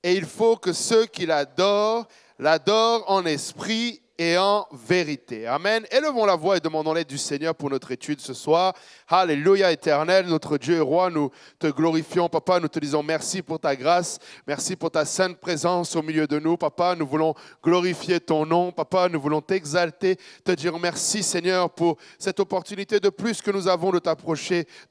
et il faut que ceux qui l'adorent en esprit et en vérité. Amen. Élevons la voix et demandons l'aide du Seigneur pour notre étude ce soir. Alléluia, Éternel, notre Dieu et Roi, nous te glorifions, Papa, nous te disons merci pour ta grâce, merci pour ta sainte présence au milieu de nous, Papa, nous voulons glorifier ton nom, Papa, nous voulons t'exalter, te dire merci, Seigneur, pour cette opportunité de plus que nous avons de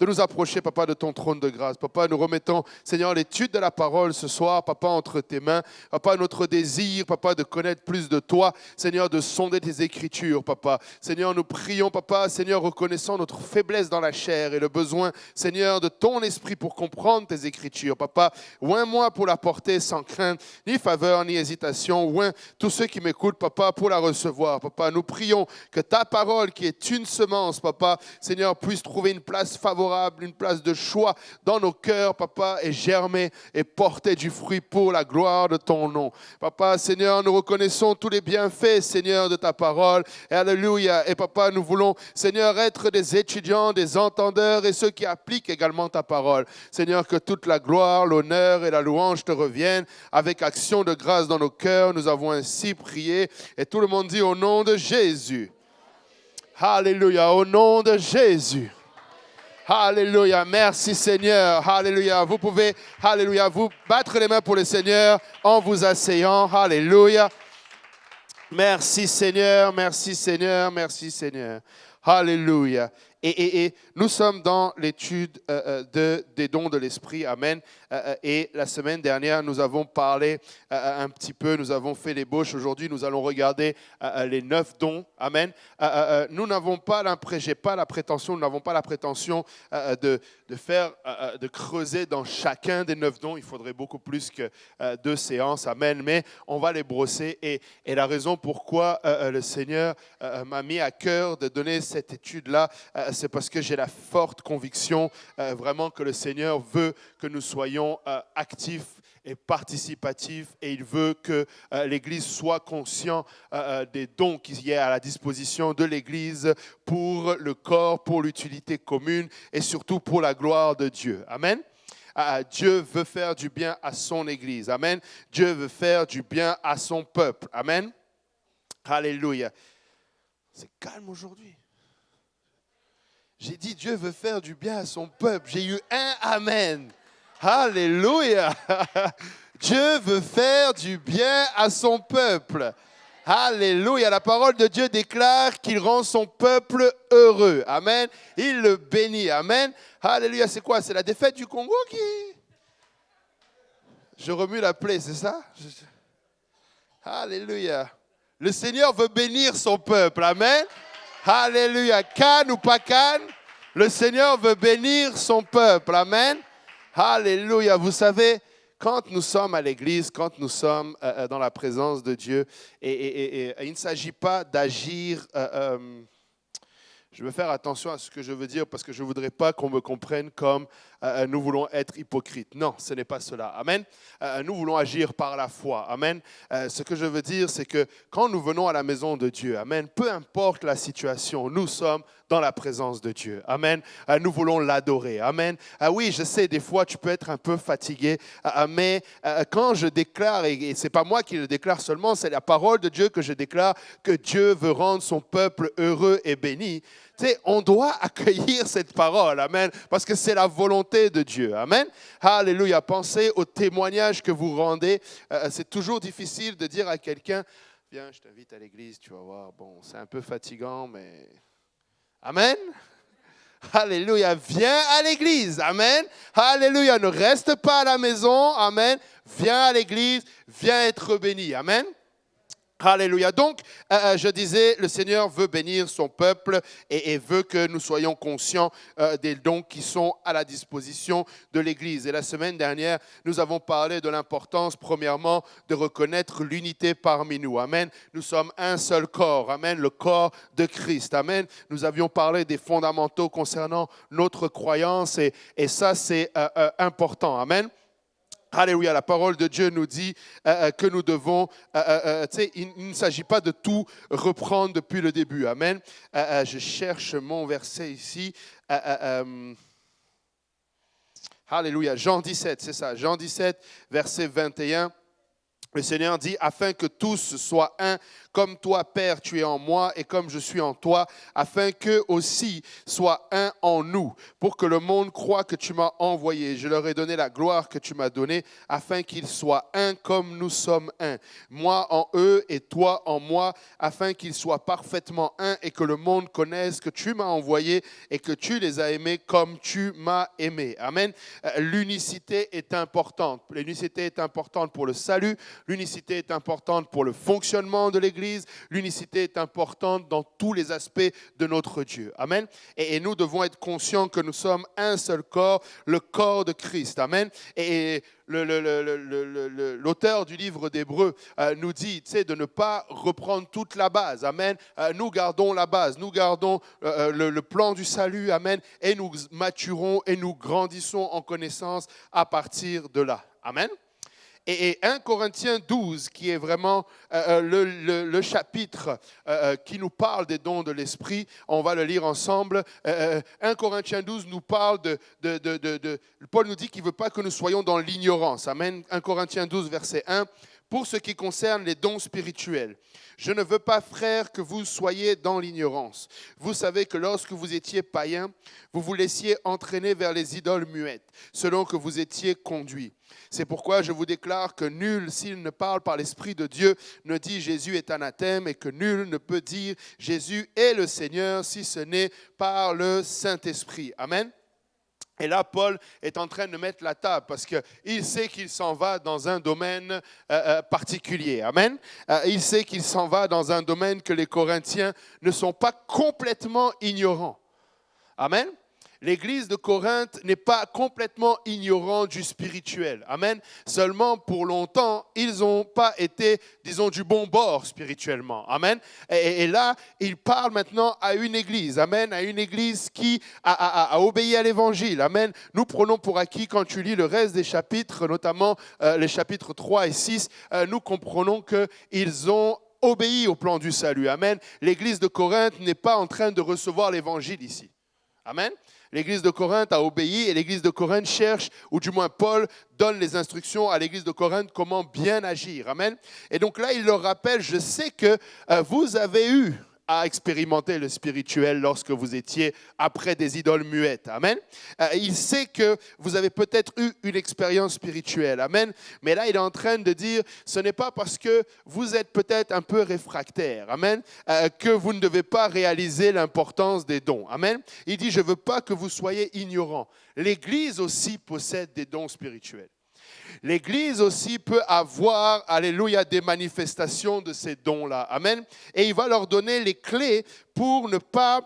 nous approcher, Papa, de ton trône de grâce. Papa, nous remettons, Seigneur, l'étude de la parole ce soir, Papa, entre tes mains, Papa, notre désir, Papa, de connaître plus de toi, Seigneur, de sonder tes Écritures, Papa. Seigneur, nous prions, Papa, Seigneur, reconnaissant notre faiblesse dans la chair et le besoin, Seigneur, de ton esprit pour comprendre tes Écritures. Papa, oins-moi pour la porter sans crainte, ni faveur, ni hésitation. Oins tous ceux qui m'écoutent, Papa, pour la recevoir. Papa, nous prions que ta parole, qui est une semence, Papa, Seigneur, puisse trouver une place favorable, une place de choix dans nos cœurs, Papa, et germer et porter du fruit pour la gloire de ton nom. Papa, Seigneur, nous reconnaissons tous les bienfaits, Seigneur, de ta parole. Alléluia. Et Papa, nous voulons, Seigneur, être des étudiants, des entendeurs et ceux qui appliquent également ta parole. Seigneur, que toute la gloire, l'honneur et la louange te reviennent avec action de grâce dans nos cœurs. Nous avons ainsi prié. Et tout le monde dit au nom de Jésus. Alléluia. Au nom de Jésus. Alléluia. Merci Seigneur. Alléluia. Vous pouvez, alléluia, vous battre les mains pour le Seigneur en vous asseyant. Alléluia. Merci Seigneur, merci Seigneur, merci Seigneur. Alléluia. Et nous sommes dans l'étude des dons de l'Esprit. Amen. Et la semaine dernière, nous avons parlé un petit peu, nous avons fait l'ébauche. Aujourd'hui, nous allons regarder les 9 dons. Amen. Nous n'avons pas la prétention de creuser dans chacun des 9 dons. Il faudrait beaucoup plus que 2 séances. Amen. Mais on va les brosser. Et la raison pourquoi le Seigneur m'a mis à cœur de donner cette étude-là, c'est parce que j'ai la forte conviction vraiment que le Seigneur veut que nous soyons actifs et participatifs et il veut que l'Église soit consciente des dons qu'il y a à la disposition de l'Église pour le corps, pour l'utilité commune et surtout pour la gloire de Dieu. Amen. Dieu veut faire du bien à son Église. Amen. Dieu veut faire du bien à son peuple. Amen. Alléluia. C'est calme aujourd'hui. J'ai dit, Dieu veut faire du bien à son peuple. J'ai eu un Amen. Alléluia. Dieu veut faire du bien à son peuple. Alléluia. La parole de Dieu déclare qu'il rend son peuple heureux. Amen. Il le bénit. Amen. Alléluia. C'est quoi? C'est la défaite du Congo qui... Je remue la plaie, c'est ça? Alléluia. Le Seigneur veut bénir son peuple. Amen. Alléluia. Cannes ou pas Cannes, le Seigneur veut bénir son peuple. Amen. Alléluia. Vous savez, quand nous sommes à l'église, quand nous sommes dans la présence de Dieu, et il ne s'agit pas d'agir... je veux faire attention à ce que je veux dire parce que je ne voudrais pas qu'on me comprenne comme nous voulons être hypocrites. Non, ce n'est pas cela. Amen. Nous voulons agir par la foi. Amen. Ce que je veux dire, c'est que quand nous venons à la maison de Dieu, amen, peu importe la situation, nous sommes dans la présence de Dieu. Amen. Nous voulons l'adorer. Amen. Oui, je sais, des fois, tu peux être un peu fatigué, mais quand je déclare, et ce n'est pas moi qui le déclare seulement, c'est la parole de Dieu que je déclare, que Dieu veut rendre son peuple heureux et béni. Tu sais, on doit accueillir cette parole, amen, parce que c'est la volonté de Dieu, amen. Alléluia. Pensez au témoignage que vous rendez. C'est toujours difficile de dire à quelqu'un, viens, je t'invite à l'église, tu vas voir, bon, c'est un peu fatigant, mais... Amen. Alléluia. Viens à l'église, amen. Alléluia. Ne reste pas à la maison, amen. Viens à l'église, viens être béni, amen. Alléluia. Donc, je disais, le Seigneur veut bénir son peuple et veut que nous soyons conscients des dons qui sont à la disposition de l'Église. Et la semaine dernière, nous avons parlé de l'importance, premièrement, de reconnaître l'unité parmi nous. Amen. Nous sommes un seul corps. Amen. Le corps de Christ. Amen. Nous avions parlé des fondamentaux concernant notre croyance et ça, c'est important. Amen. Alléluia, la parole de Dieu nous dit que nous devons, il ne s'agit pas de tout reprendre depuis le début. Amen. Je cherche mon verset ici. Alléluia, Jean 17, c'est ça. Jean 17, verset 21. Le Seigneur dit, afin que tous soient un, comme toi, Père, tu es en moi et comme je suis en toi, afin qu'eux aussi soient un en nous, pour que le monde croie que tu m'as envoyé. Je leur ai donné la gloire que tu m'as donnée, afin qu'ils soient un comme nous sommes un. Moi en eux et toi en moi, afin qu'ils soient parfaitement un et que le monde connaisse que tu m'as envoyé et que tu les as aimés comme tu m'as aimé. Amen. L'unicité est importante. L'unicité est importante pour le salut. L'unicité est importante pour le fonctionnement de l'Église. L'unicité est importante dans tous les aspects de notre Dieu. Amen. Et nous devons être conscients que nous sommes un seul corps, le corps de Christ. Amen. Et l'auteur du livre d'Hébreux nous dit de ne pas reprendre toute la base. Amen. Nous gardons la base, nous gardons le plan du salut. Amen. Et nous maturons et nous grandissons en connaissance à partir de là. Amen. Et 1 Corinthiens 12, qui est vraiment le chapitre qui nous parle des dons de l'Esprit, on va le lire ensemble. 1 Corinthiens 12 nous parle Paul nous dit qu'il ne veut pas que nous soyons dans l'ignorance. Amen. 1 Corinthiens 12, verset 1. Pour ce qui concerne les dons spirituels, je ne veux pas, frères, que vous soyez dans l'ignorance. Vous savez que lorsque vous étiez païens, vous vous laissiez entraîner vers les idoles muettes, selon que vous étiez conduits. C'est pourquoi je vous déclare que nul, s'il ne parle par l'Esprit de Dieu, ne dit Jésus est anathème, et que nul ne peut dire Jésus est le Seigneur, si ce n'est par le Saint-Esprit. Amen. Et là, Paul est en train de mettre la table parce qu'il sait qu'il s'en va dans un domaine particulier. Amen. Il sait qu'il s'en va dans un domaine que les Corinthiens ne sont pas complètement ignorants. Amen. L'église de Corinthe n'est pas complètement ignorante du spirituel. Amen. Seulement, pour longtemps, ils n'ont pas été, disons, du bon bord spirituellement. Amen. Et là, il parle maintenant à une église. Amen. À une église qui a obéi à l'évangile. Amen. Nous prenons pour acquis, quand tu lis le reste des chapitres, notamment les chapitres 3 et 6, nous comprenons qu'ils ont obéi au plan du salut. Amen. L'église de Corinthe n'est pas en train de recevoir l'évangile ici. Amen. L'église de Corinthe a obéi et l'église de Corinthe cherche, ou du moins Paul donne les instructions à l'église de Corinthe comment bien agir. Amen. Et donc là, il leur rappelle, je sais que vous avez eu à expérimenter le spirituel lorsque vous étiez après des idoles muettes. Amen. Il sait que vous avez peut-être eu une expérience spirituelle. Amen. Mais là, il est en train de dire, ce n'est pas parce que vous êtes peut-être un peu réfractaire. Amen. Que vous ne devez pas réaliser l'importance des dons. Amen. Il dit, je ne veux pas que vous soyez ignorants. L'Église aussi possède des dons spirituels. L'Église aussi peut avoir, alléluia, des manifestations de ces dons-là. Amen. Et il va leur donner les clés pour ne pas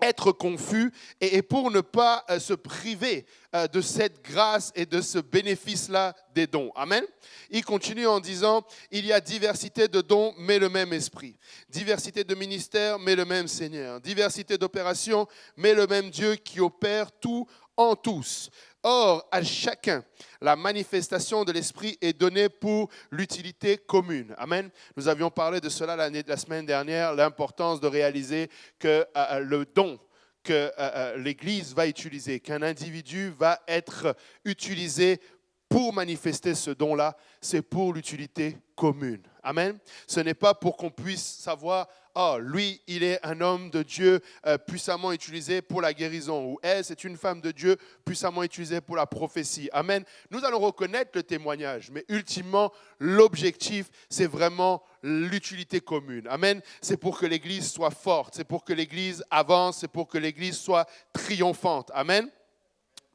être confus et pour ne pas se priver de cette grâce et de ce bénéfice-là des dons. Amen. Il continue en disant, il y a diversité de dons, mais le même esprit. Diversité de ministères, mais le même Seigneur. Diversité d'opérations, mais le même Dieu qui opère tout en tous. Or, à chacun, la manifestation de l'Esprit est donnée pour l'utilité commune. Amen. Nous avions parlé de cela la semaine dernière, l'importance de réaliser que le don que l'Église va utiliser, qu'un individu va être utilisé pour manifester ce don-là, c'est pour l'utilité commune. Amen. Ce n'est pas pour qu'on puisse savoir, oh, lui, il est un homme de Dieu puissamment utilisé pour la guérison, ou elle, c'est une femme de Dieu puissamment utilisée pour la prophétie. Amen. Nous allons reconnaître le témoignage, mais ultimement, l'objectif, c'est vraiment l'utilité commune. Amen. C'est pour que l'Église soit forte, c'est pour que l'Église avance, c'est pour que l'Église soit triomphante. Amen.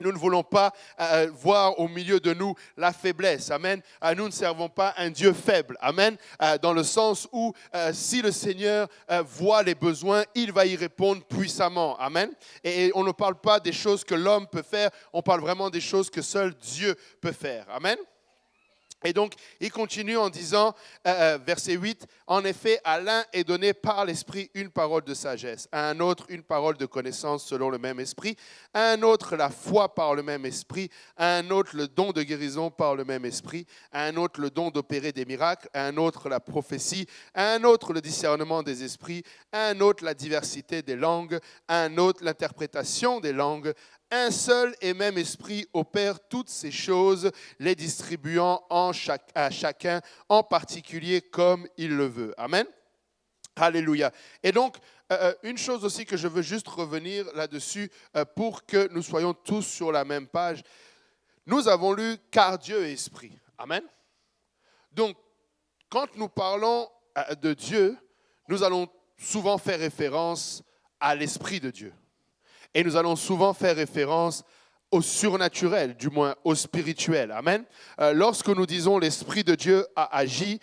Nous ne voulons pas voir au milieu de nous la faiblesse. Amen. Nous ne servons pas un Dieu faible. Amen. Dans le sens où si le Seigneur voit les besoins, il va y répondre puissamment. Amen. Et on ne parle pas des choses que l'homme peut faire, on parle vraiment des choses que seul Dieu peut faire. Amen. Et donc, il continue en disant, verset 8, « En effet, à l'un est donné par l'Esprit une parole de sagesse, à un autre une parole de connaissance selon le même Esprit, à un autre la foi par le même Esprit, à un autre le don de guérison par le même Esprit, à un autre le don d'opérer des miracles, à un autre la prophétie, à un autre le discernement des esprits, à un autre la diversité des langues, à un autre l'interprétation des langues, un seul et même esprit opère toutes ces choses, les distribuant à chacun en particulier comme il le veut. Amen. Alléluia. Et donc, une chose aussi que je veux juste revenir là-dessus pour que nous soyons tous sur la même page. Nous avons lu « Car Dieu est esprit ». Amen. Donc, quand nous parlons de Dieu, nous allons souvent faire référence à l'Esprit de Dieu. Et nous allons souvent faire référence au surnaturel, du moins au spirituel. Amen. Lorsque nous disons l'Esprit de Dieu a agi,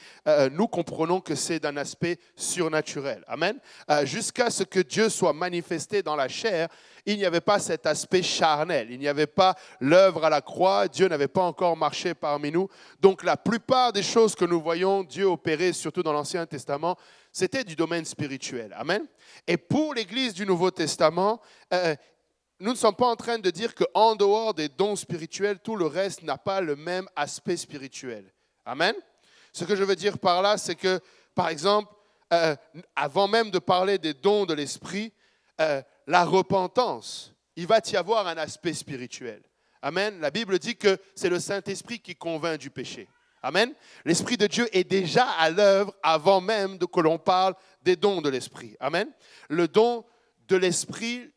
nous comprenons que c'est d'un aspect surnaturel. Amen. Jusqu'à ce que Dieu soit manifesté dans la chair, il n'y avait pas cet aspect charnel. Il n'y avait pas l'œuvre à la croix. Dieu n'avait pas encore marché parmi nous. Donc la plupart des choses que nous voyons Dieu opérer, surtout dans l'Ancien Testament, c'était du domaine spirituel. Amen. Et pour l'Église du Nouveau Testament, nous ne sommes pas en train de dire qu'en dehors des dons spirituels, tout le reste n'a pas le même aspect spirituel. Amen. Ce que je veux dire par là, c'est que, par exemple, avant même de parler des dons de l'esprit, la repentance, il va y avoir un aspect spirituel. Amen. La Bible dit que c'est le Saint-Esprit qui convainc du péché. Amen. L'Esprit de Dieu est déjà à l'œuvre avant même que l'on parle des dons de l'Esprit. Amen. Le don de l'Esprit,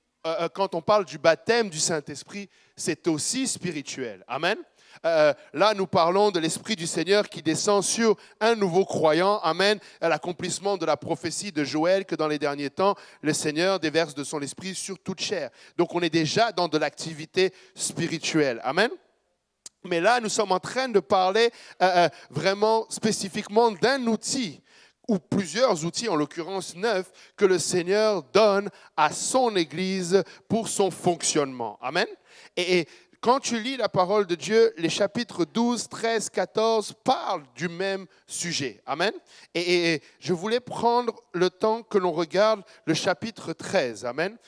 quand on parle du baptême du Saint-Esprit, c'est aussi spirituel. Amen. Là, nous parlons de l'Esprit du Seigneur qui descend sur un nouveau croyant. Amen. À l'accomplissement de la prophétie de Joël que dans les derniers temps, le Seigneur déverse de son Esprit sur toute chair. Donc, on est déjà dans de l'activité spirituelle. Amen. Mais là, nous sommes en train de parler vraiment spécifiquement d'un outil ou plusieurs outils, en l'occurrence 9, que le Seigneur donne à son Église pour son fonctionnement. Amen. Et quand tu lis la parole de Dieu, les chapitres 12, 13, 14 parlent du même sujet. Amen. Et je voulais prendre le temps que l'on regarde le chapitre 13. Amen.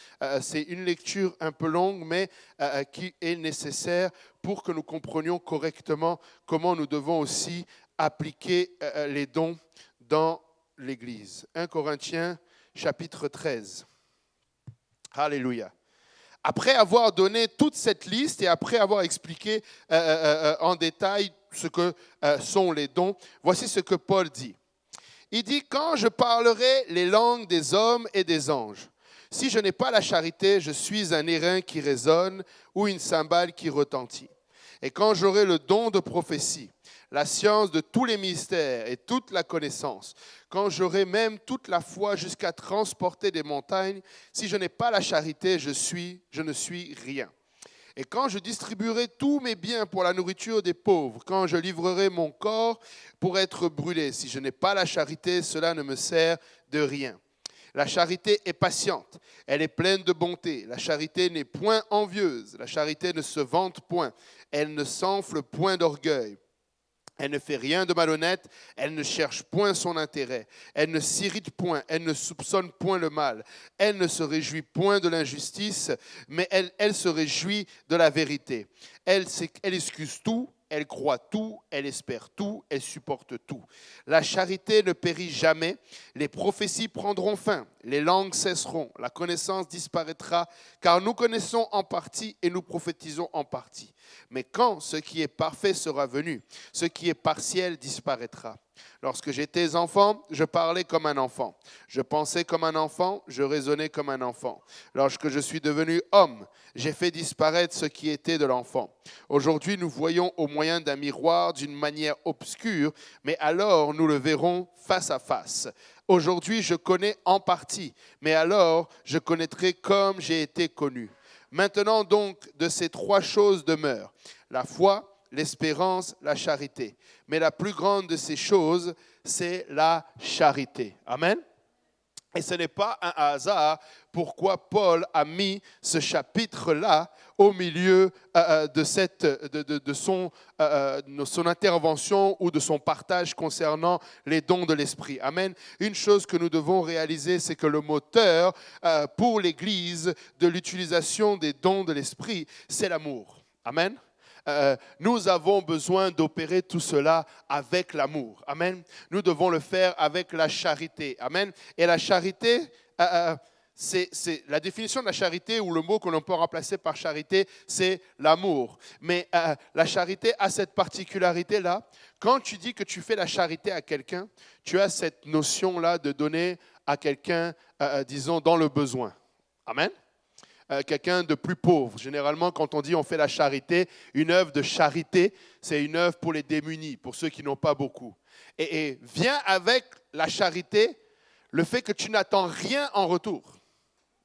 C'est une lecture un peu longue, mais qui est nécessaire pour que nous comprenions correctement comment nous devons aussi appliquer les dons dans l'Église. 1 Corinthiens, chapitre 13. Alléluia. Après avoir donné toute cette liste et après avoir expliqué en détail ce que sont les dons, voici ce que Paul dit. Il dit « Quand je parlerai les langues des hommes et des anges, si je n'ai pas la charité, je suis un airain qui résonne ou une cymbale qui retentit. Et quand j'aurai le don de prophétie, la science de tous les mystères et toute la connaissance, quand j'aurai même toute la foi jusqu'à transporter des montagnes, si je n'ai pas la charité, je ne suis rien. Et quand je distribuerai tous mes biens pour la nourriture des pauvres, quand je livrerai mon corps pour être brûlé, si je n'ai pas la charité, cela ne me sert de rien. La charité est patiente, elle est pleine de bonté. La charité n'est point envieuse, la charité ne se vante point, elle ne s'enfle point d'orgueil. Elle ne fait rien de malhonnête, elle ne cherche point son intérêt, elle ne s'irrite point, elle ne soupçonne point le mal, elle ne se réjouit point de l'injustice, mais elle se réjouit de la vérité. Elle excuse tout, elle croit tout, elle espère tout, elle supporte tout. La charité ne périt jamais, les prophéties prendront fin, les langues cesseront, la connaissance disparaîtra, car nous connaissons en partie et nous prophétisons en partie. Mais quand ce qui est parfait sera venu, ce qui est partiel disparaîtra. Lorsque j'étais enfant, je parlais comme un enfant. Je pensais comme un enfant, je raisonnais comme un enfant. Lorsque je suis devenu homme, j'ai fait disparaître ce qui était de l'enfant. Aujourd'hui, nous voyons au moyen d'un miroir d'une manière obscure, mais alors nous le verrons face à face. Aujourd'hui, je connais en partie, mais alors je connaîtrai comme j'ai été connu. Maintenant donc, de ces trois choses demeurent la foi, l'espérance, la charité. Mais la plus grande de ces choses, c'est la charité. Amen. Et ce n'est pas un hasard pourquoi Paul a mis ce chapitre-là au milieu de son intervention ou de son partage concernant les dons de l'Esprit. Amen. Une chose que nous devons réaliser, c'est que le moteur pour l'Église de l'utilisation des dons de l'Esprit, c'est l'amour. Amen. Nous avons besoin d'opérer tout cela avec l'amour. Amen. Nous devons le faire avec la charité. Amen. Et la charité, la définition de la charité, ou le mot que l'on peut remplacer par charité, c'est l'amour. Mais la charité a cette particularité-là. Quand tu dis que tu fais la charité à quelqu'un, tu as cette notion-là de donner à quelqu'un, disons, dans le besoin. Amen. Quelqu'un de plus pauvre. Généralement, quand on dit on fait la charité, une œuvre de charité, c'est une œuvre pour les démunis, pour ceux qui n'ont pas beaucoup. Et vient avec la charité le fait que tu n'attends rien en retour.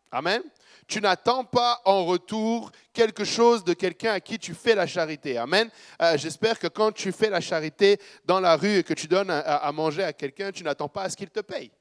Amen. Tu n'attends pas en retour quelque chose de quelqu'un à qui tu fais la charité. Amen. J'espère que quand tu fais la charité dans la rue et que tu donnes à manger à quelqu'un, tu n'attends pas à ce qu'il te paye.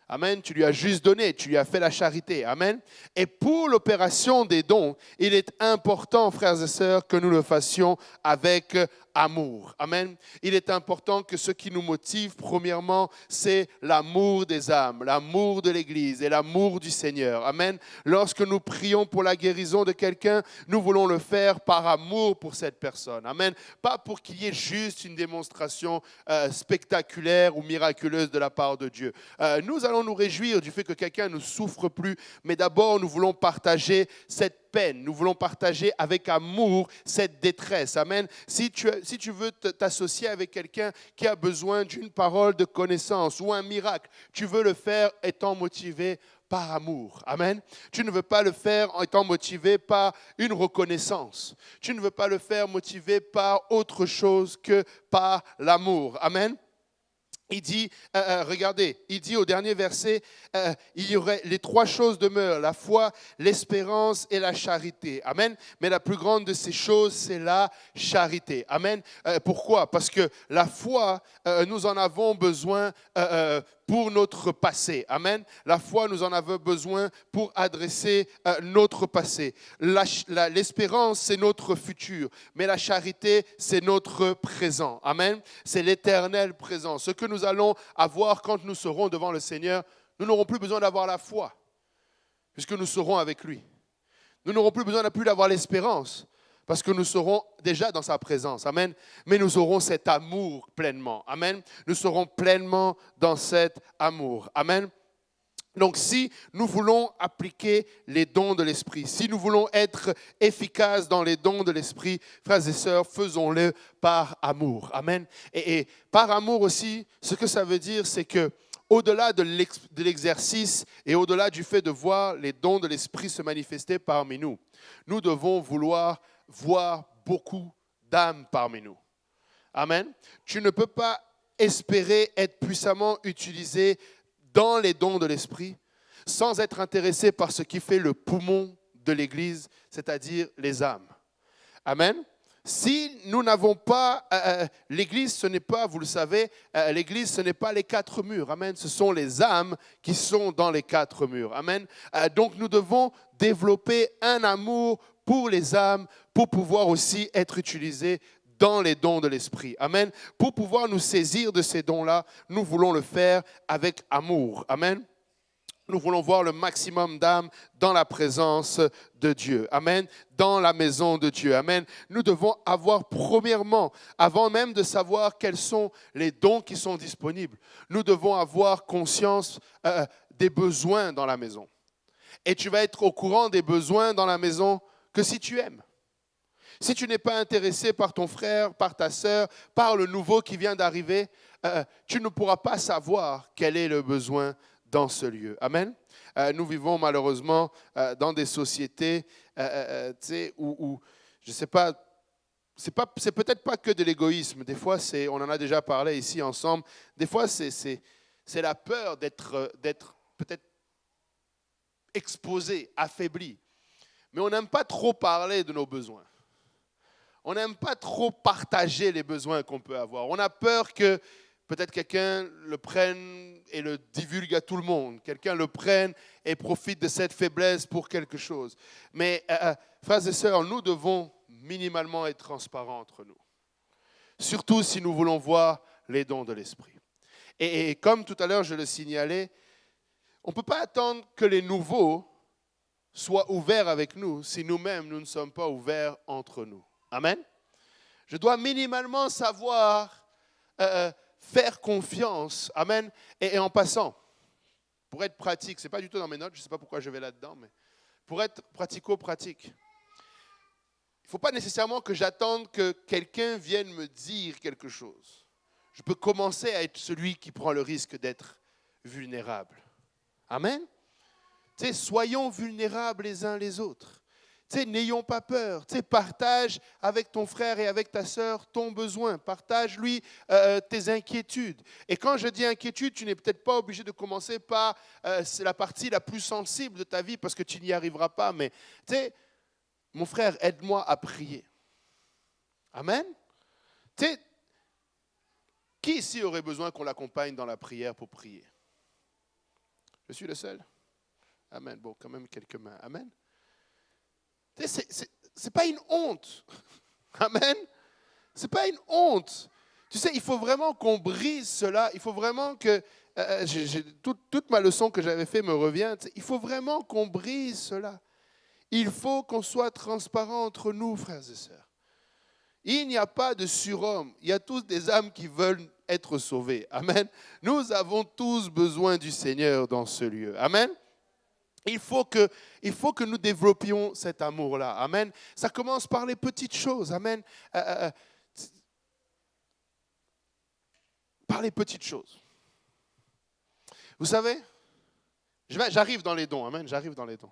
Amen. Tu lui as juste donné, tu lui as fait la charité. Amen. Et pour l'opération des dons, il est important, frères et sœurs, que nous le fassions avec amour. Amen. Il est important que ce qui nous motive, premièrement, c'est l'amour des âmes, l'amour de l'Église et l'amour du Seigneur. Amen. Lorsque nous prions pour la guérison de quelqu'un, nous voulons le faire par amour pour cette personne. Amen. Pas pour qu'il y ait juste une démonstration spectaculaire ou miraculeuse de la part de Dieu. Nous allons nous réjouir du fait que quelqu'un ne souffre plus, mais d'abord, nous voulons partager cette peine. Nous voulons partager avec amour cette détresse. Amen. Si tu veux t'associer avec quelqu'un qui a besoin d'une parole de connaissance ou un miracle, tu veux le faire étant motivé par amour. Amen. Tu ne veux pas le faire en étant motivé par une reconnaissance. Tu ne veux pas le faire motivé par autre chose que par l'amour. Amen. Il dit, regardez, il dit au dernier verset, il y aurait les trois choses demeurent, la foi, l'espérance et la charité. Amen. Mais la plus grande de ces choses, c'est la charité. Amen. Pourquoi? Parce que la foi, nous en avons besoin pour notre passé. Amen. La foi, nous en avons besoin pour adresser notre passé. L'espérance, c'est notre futur. Mais la charité, c'est notre présent. Amen. C'est l'éternel présent. Ce que nous allons avoir quand nous serons devant le Seigneur, nous n'aurons plus besoin d'avoir la foi, puisque nous serons avec lui. Nous n'aurons plus besoin d'avoir l'espérance, parce que nous serons déjà dans sa présence. Amen. Mais nous aurons cet amour pleinement. Amen. Nous serons pleinement dans cet amour. Amen. Donc, si nous voulons appliquer les dons de l'Esprit, si nous voulons être efficaces dans les dons de l'Esprit, frères et sœurs, faisons-le par amour. Amen. Et par amour aussi, ce que ça veut dire, c'est que au-delà de l'exercice et au-delà du fait de voir les dons de l'Esprit se manifester parmi nous, nous devons vouloir voir beaucoup d'âmes parmi nous. Amen. Tu ne peux pas espérer être puissamment utilisé dans les dons de l'Esprit sans être intéressé par ce qui fait le poumon de l'Église, c'est-à-dire les âmes. Amen. Si nous n'avons pas, l'Église, ce n'est pas, vous le savez, l'Église, ce n'est pas les quatre murs. Amen. Ce sont les âmes qui sont dans les quatre murs. Amen. Donc nous devons développer un amour pour les âmes, pour pouvoir aussi être utilisés dans les dons de l'Esprit. Amen. Pour pouvoir nous saisir de ces dons-là, nous voulons le faire avec amour. Amen. Nous voulons voir le maximum d'âmes dans la présence de Dieu. Amen. Dans la maison de Dieu. Amen. Nous devons avoir premièrement, avant même de savoir quels sont les dons qui sont disponibles, nous devons avoir conscience des besoins dans la maison. Et tu vas être au courant des besoins dans la maison que si tu aimes. Si tu n'es pas intéressé par ton frère, par ta sœur, par le nouveau qui vient d'arriver, tu ne pourras pas savoir quel est le besoin dans ce lieu. Amen. Nous vivons malheureusement dans des sociétés où je ne sais pas, c'est peut-être pas que de l'égoïsme. Des fois, on en a déjà parlé ici ensemble, des fois c'est la peur d'être peut-être exposé, affaibli. Mais on n'aime pas trop parler de nos besoins. On n'aime pas trop partager les besoins qu'on peut avoir. On a peur que peut-être quelqu'un le prenne et le divulgue à tout le monde. Quelqu'un le prenne et profite de cette faiblesse pour quelque chose. Mais, frères et sœurs, nous devons minimalement être transparents entre nous. Surtout si nous voulons voir les dons de l'Esprit. Et comme tout à l'heure je le signalais, on ne peut pas attendre que les nouveaux soient ouverts avec nous si nous-mêmes, nous ne sommes pas ouverts entre nous. Amen. Je dois minimalement savoir faire confiance. Amen. Et en passant, pour être pratique, ce n'est pas du tout dans mes notes, je ne sais pas pourquoi je vais là-dedans, mais pour être pratico-pratique, il ne faut pas nécessairement que j'attende que quelqu'un vienne me dire quelque chose. Je peux commencer à être celui qui prend le risque d'être vulnérable. Amen. Tu sais, soyons vulnérables les uns les autres. Tu sais, n'ayons pas peur. Tu sais, partage avec ton frère et avec ta sœur ton besoin. Partage-lui tes inquiétudes. Et quand je dis inquiétude, tu n'es peut-être pas obligé de commencer par c'est la partie la plus sensible de ta vie parce que tu n'y arriveras pas. Mais tu sais, mon frère, aide-moi à prier. Amen. Tu sais, qui ici aurait besoin qu'on l'accompagne dans la prière pour prier? Je suis le seul? Amen. Bon, quand même quelques mains. Amen. C'est pas une honte. Amen. C'est pas une honte. Tu sais, il faut vraiment qu'on brise cela. Il faut vraiment que... toute ma leçon que j'avais faite me revient. Il faut vraiment qu'on brise cela. Il faut qu'on soit transparent entre nous, frères et sœurs. Il n'y a pas de surhomme. Il y a tous des âmes qui veulent être sauvées. Amen. Nous avons tous besoin du Seigneur dans ce lieu. Amen. Il faut que nous développions cet amour-là. Amen. Ça commence par les petites choses. Amen. Par les petites choses. Vous savez, j'arrive dans les dons. Amen. J'arrive dans les dons.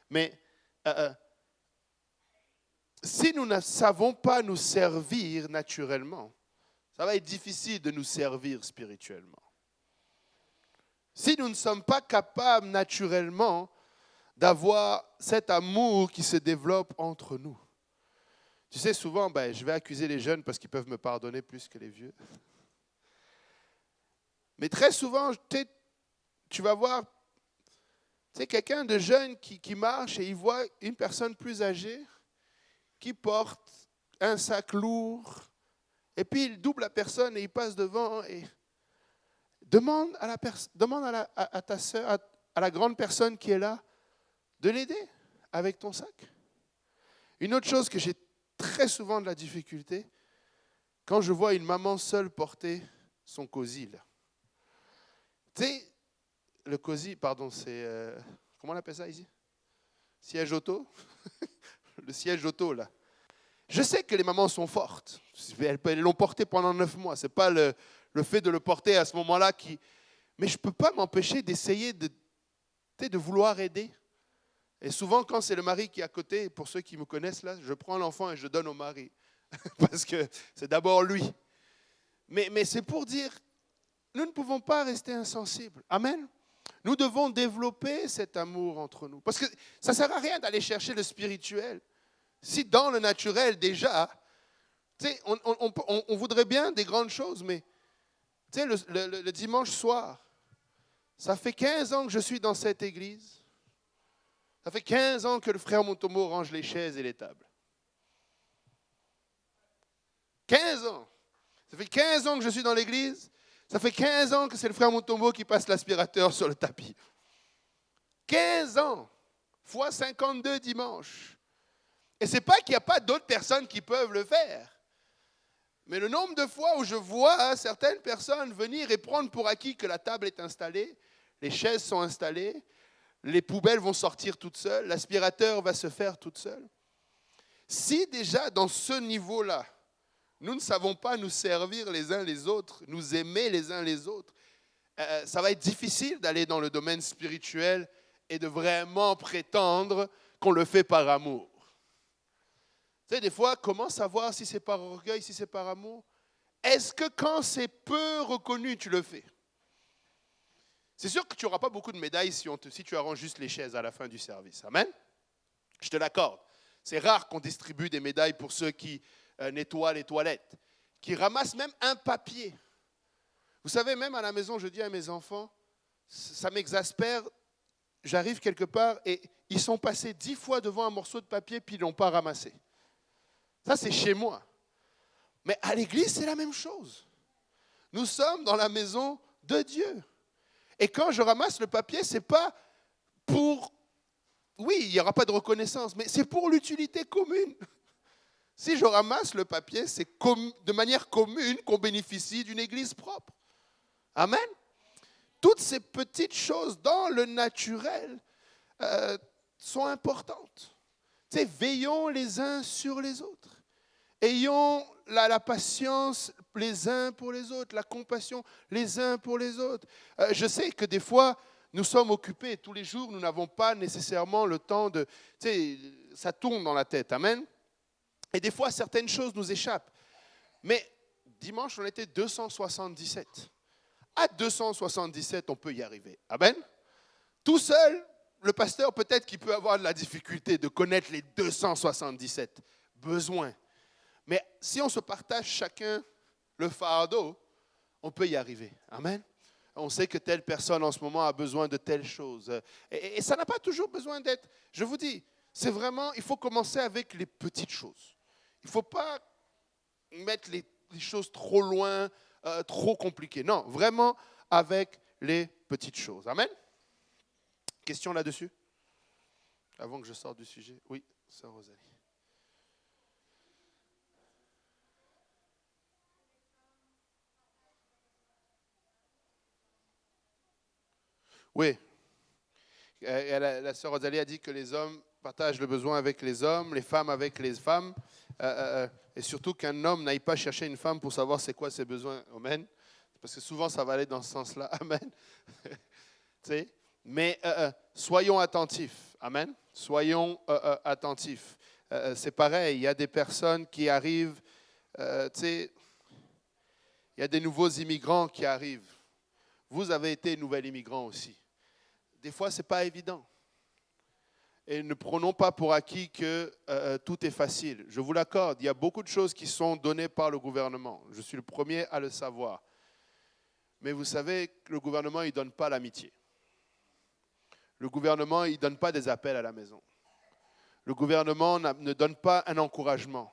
Mais si nous ne savons pas nous servir naturellement, ça va être difficile de nous servir spirituellement. Si nous ne sommes pas capables naturellement d'avoir cet amour qui se développe entre nous. Tu sais, souvent, je vais accuser les jeunes parce qu'ils peuvent me pardonner plus que les vieux. Mais très souvent, tu vas voir quelqu'un de jeune qui marche et il voit une personne plus âgée qui porte un sac lourd et puis il double la personne et il passe devant et demande à ta soeur, à la grande personne qui est là, de l'aider avec ton sac. Une autre chose que j'ai très souvent de la difficulté, quand je vois une maman seule porter son cosy. Tu sais, le cosy, pardon, c'est... comment on appelle ça ici? Siège auto? Le siège auto, là. Je sais que les mamans sont fortes. Elles l'ont porté pendant 9 mois. Ce n'est pas le fait de le porter à ce moment-là qui... Mais je ne peux pas m'empêcher d'essayer de vouloir aider. Et souvent, quand c'est le mari qui est à côté, pour ceux qui me connaissent là, je prends l'enfant et je donne au mari. Parce que c'est d'abord lui. Mais c'est pour dire, nous ne pouvons pas rester insensibles. Amen. Nous devons développer cet amour entre nous. Parce que ça ne sert à rien d'aller chercher le spirituel. Si dans le naturel déjà, on voudrait bien des grandes choses, mais le dimanche soir, ça fait 15 ans que je suis dans cette église. Ça fait 15 ans que le frère Montomo range les chaises et les tables. 15 ans. Ça fait 15 ans que je suis dans l'église. Ça fait 15 ans que c'est le frère Montomo qui passe l'aspirateur sur le tapis. 15 ans, fois 52 dimanches. Et ce n'est pas qu'il n'y a pas d'autres personnes qui peuvent le faire. Mais le nombre de fois où je vois certaines personnes venir et prendre pour acquis que la table est installée, les chaises sont installées, les poubelles vont sortir toutes seules, l'aspirateur va se faire toute seule. Si déjà dans ce niveau-là, nous ne savons pas nous servir les uns les autres, nous aimer les uns les autres, ça va être difficile d'aller dans le domaine spirituel et de vraiment prétendre qu'on le fait par amour. Tu sais, des fois, comment savoir si c'est par orgueil, si c'est par amour? Est-ce que quand c'est peu reconnu, tu le fais? C'est sûr que tu n'auras pas beaucoup de médailles si tu arranges juste les chaises à la fin du service. Amen? Je te l'accorde. C'est rare qu'on distribue des médailles pour ceux qui nettoient les toilettes, qui ramassent même un papier. Vous savez, même à la maison, je dis à mes enfants, ça m'exaspère. J'arrive quelque part et ils sont passés 10 fois devant un morceau de papier puis ils ne l'ont pas ramassé. Ça, c'est chez moi. Mais à l'église, c'est la même chose. Nous sommes dans la maison de Dieu. Et quand je ramasse le papier, ce n'est pas pour... Oui, il n'y aura pas de reconnaissance, mais c'est pour l'utilité commune. Si je ramasse le papier, c'est de manière commune qu'on bénéficie d'une église propre. Amen. toutes ces petites choses dans le naturel sont importantes. Tu sais, veillons les uns sur les autres. Ayons la patience les uns pour les autres, la compassion les uns pour les autres. Je sais que des fois, nous sommes occupés. Tous les jours, nous n'avons pas nécessairement le temps de... Tu sais, ça tourne dans la tête. Amen. Et des fois, certaines choses nous échappent. Mais dimanche, on était 277. À 277, on peut y arriver. Amen. Tout seul, le pasteur, peut-être qu'il peut avoir de la difficulté de connaître les 277 besoins. Mais si on se partage chacun le fardeau, on peut y arriver. Amen. On sait que telle personne en ce moment a besoin de telle chose. Et ça n'a pas toujours besoin d'être, je vous dis, c'est vraiment, il faut commencer avec les petites choses. Il ne faut pas mettre les choses trop loin, trop compliquées. Non, vraiment avec les petites choses. Amen. Question là-dessus? Avant que je sorte du sujet. Oui, sœur Rosalie. Oui. La sœur Rosalie a dit que les hommes partagent le besoin avec les hommes, les femmes avec les femmes, et surtout qu'un homme n'aille pas chercher une femme pour savoir c'est quoi ses besoins. Amen. Parce que souvent, ça va aller dans ce sens-là. Amen. Tu sais? Mais soyons attentifs. Amen. Soyons attentifs. C'est pareil, il y a des personnes qui arrivent, tu sais, il y a des nouveaux immigrants qui arrivent. Vous avez été nouvel immigrant aussi. Des fois, ce n'est pas évident. Et ne prenons pas pour acquis que tout est facile. Je vous l'accorde, il y a beaucoup de choses qui sont données par le gouvernement. Je suis le premier à le savoir. Mais vous savez que le gouvernement, il ne donne pas l'amitié. Le gouvernement, il ne donne pas des appels à la maison. Le gouvernement ne donne pas un encouragement.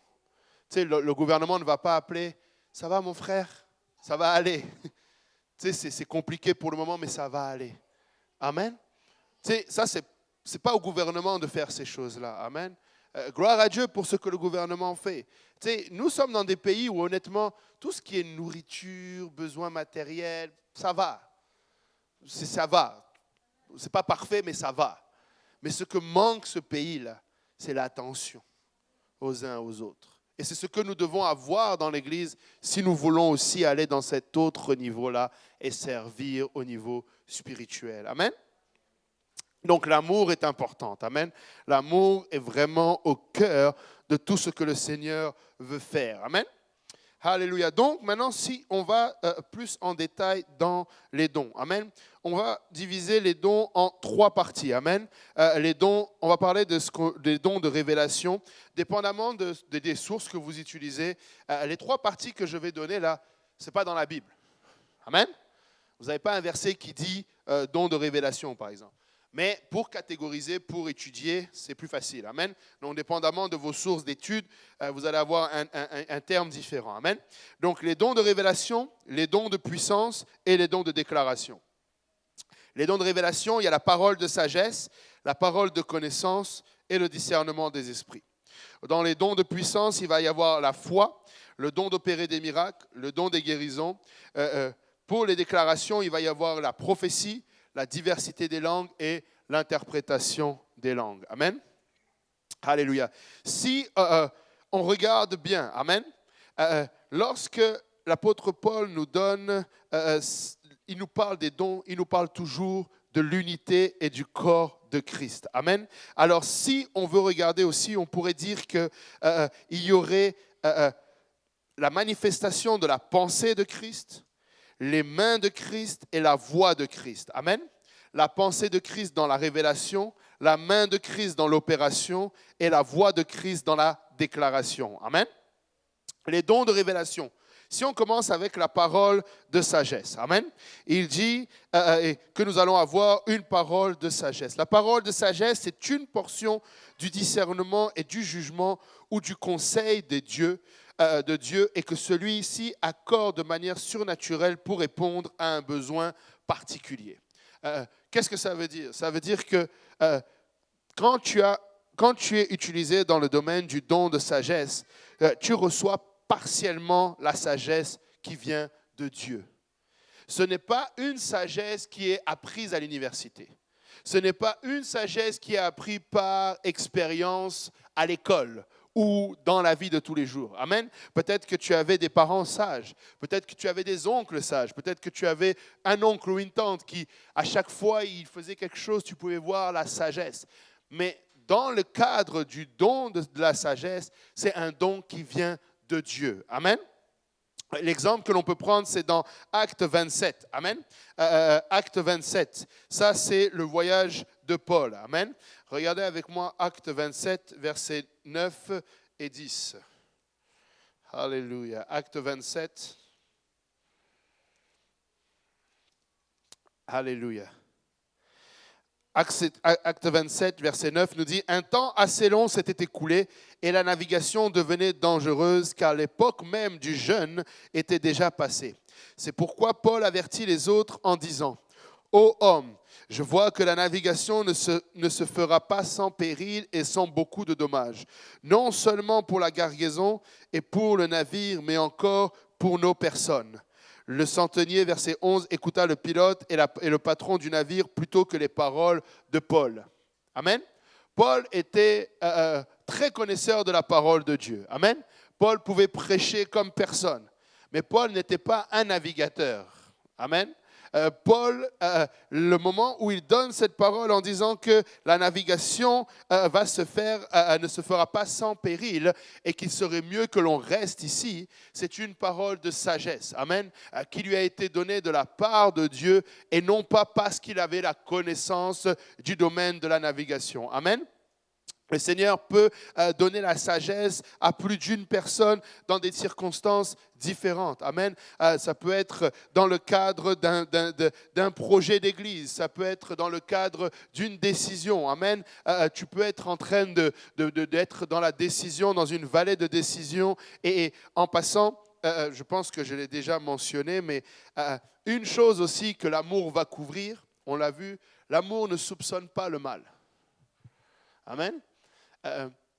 Tu sais, le gouvernement ne va pas appeler « Ça va mon frère? Ça va aller. » Tu sais, c'est compliqué pour le moment, mais ça va aller. Amen. Tu sais, ça, c'est pas au gouvernement de faire ces choses-là. Amen. Gloire à Dieu pour ce que le gouvernement fait. Tu sais, nous sommes dans des pays où, honnêtement, tout ce qui est nourriture, besoins matériels, ça va. Ça va. C'est pas parfait, mais ça va. Mais ce que manque ce pays-là, c'est l'attention aux uns aux autres. Et c'est ce que nous devons avoir dans l'Église si nous voulons aussi aller dans cet autre niveau-là et servir au niveau spirituel. Amen. Donc l'amour est important. Amen. L'amour est vraiment au cœur de tout ce que le Seigneur veut faire. Amen. Alléluia. Donc maintenant, si on va plus en détail dans les dons. Amen. On va diviser les dons en 3 parties. Amen. Les dons, on va parler des dons de révélation, dépendamment des sources que vous utilisez. Les 3 parties que je vais donner là, ce n'est pas dans la Bible. Amen. Vous n'avez pas un verset qui dit don de révélation, par exemple. Mais pour catégoriser, pour étudier, c'est plus facile. Amen. Donc, dépendamment de vos sources d'études, vous allez avoir un terme différent. Amen. Donc, les dons de révélation, les dons de puissance et les dons de déclaration. Les dons de révélation, il y a la parole de sagesse, la parole de connaissance et le discernement des esprits. Dans les dons de puissance, il va y avoir la foi, le don d'opérer des miracles, le don des guérisons. Pour les déclarations, il va y avoir la prophétie, la diversité des langues et l'interprétation des langues. Amen. Alléluia. Si on regarde bien, amen, lorsque l'apôtre Paul nous donne, il nous parle des dons, il nous parle toujours de l'unité et du corps de Christ. Amen. Alors si on veut regarder aussi, on pourrait dire qu'il y aurait la manifestation de la pensée de Christ, les mains de Christ et la voix de Christ. Amen. La pensée de Christ dans la révélation, la main de Christ dans l'opération et la voix de Christ dans la déclaration. Amen. Les dons de révélation. Si on commence avec la parole de sagesse, amen, il dit que nous allons avoir une parole de sagesse. La parole de sagesse, c'est une portion du discernement et du jugement ou du conseil de Dieu et que celui-ci accorde de manière surnaturelle pour répondre à un besoin particulier. Qu'est-ce que ça veut dire? Ça veut dire que quand tu es utilisé dans le domaine du don de sagesse, tu reçois partiellement la sagesse qui vient de Dieu. Ce n'est pas une sagesse qui est apprise à l'université. Ce n'est pas une sagesse qui est apprise par expérience à l'école ou dans la vie de tous les jours. Amen. Peut-être que tu avais des parents sages, peut-être que tu avais des oncles sages, peut-être que tu avais un oncle ou une tante qui, à chaque fois, il faisait quelque chose, tu pouvais voir la sagesse. Mais dans le cadre du don de la sagesse, c'est un don qui vient de Dieu. Amen. L'exemple que l'on peut prendre, c'est dans Acte 27. Amen. Acte 27. Ça, c'est le voyage de Paul. Amen. Regardez avec moi Acte 27, versets 9 et 10. Alléluia. Acte 27. Alléluia. Acte 27, verset 9 nous dit « Un temps assez long s'était écoulé et la navigation devenait dangereuse car l'époque même du jeûne était déjà passée. C'est pourquoi Paul avertit les autres en disant « Ô homme, je vois que la navigation ne se fera pas sans péril et sans beaucoup de dommages, non seulement pour la cargaison et pour le navire, mais encore pour nos personnes. » Le centenier, verset 11, écouta le pilote et le patron du navire plutôt que les paroles de Paul. Amen. Paul était très connaisseur de la parole de Dieu. Amen. Paul pouvait prêcher comme personne. Mais Paul n'était pas un navigateur. Amen. Paul, le moment où il donne cette parole en disant que la navigation ne se fera pas sans péril et qu'il serait mieux que l'on reste ici, c'est une parole de sagesse, amen, qui lui a été donnée de la part de Dieu et non pas parce qu'il avait la connaissance du domaine de la navigation. Amen. Le Seigneur peut donner la sagesse à plus d'une personne dans des circonstances différentes. Amen. Ça peut être dans le cadre d'un projet d'église. Ça peut être dans le cadre d'une décision. Amen. Tu peux être en train d'être dans la décision, dans une vallée de décision. Et en passant, je pense que je l'ai déjà mentionné, mais une chose aussi que l'amour va couvrir, on l'a vu, l'amour ne soupçonne pas le mal. Amen.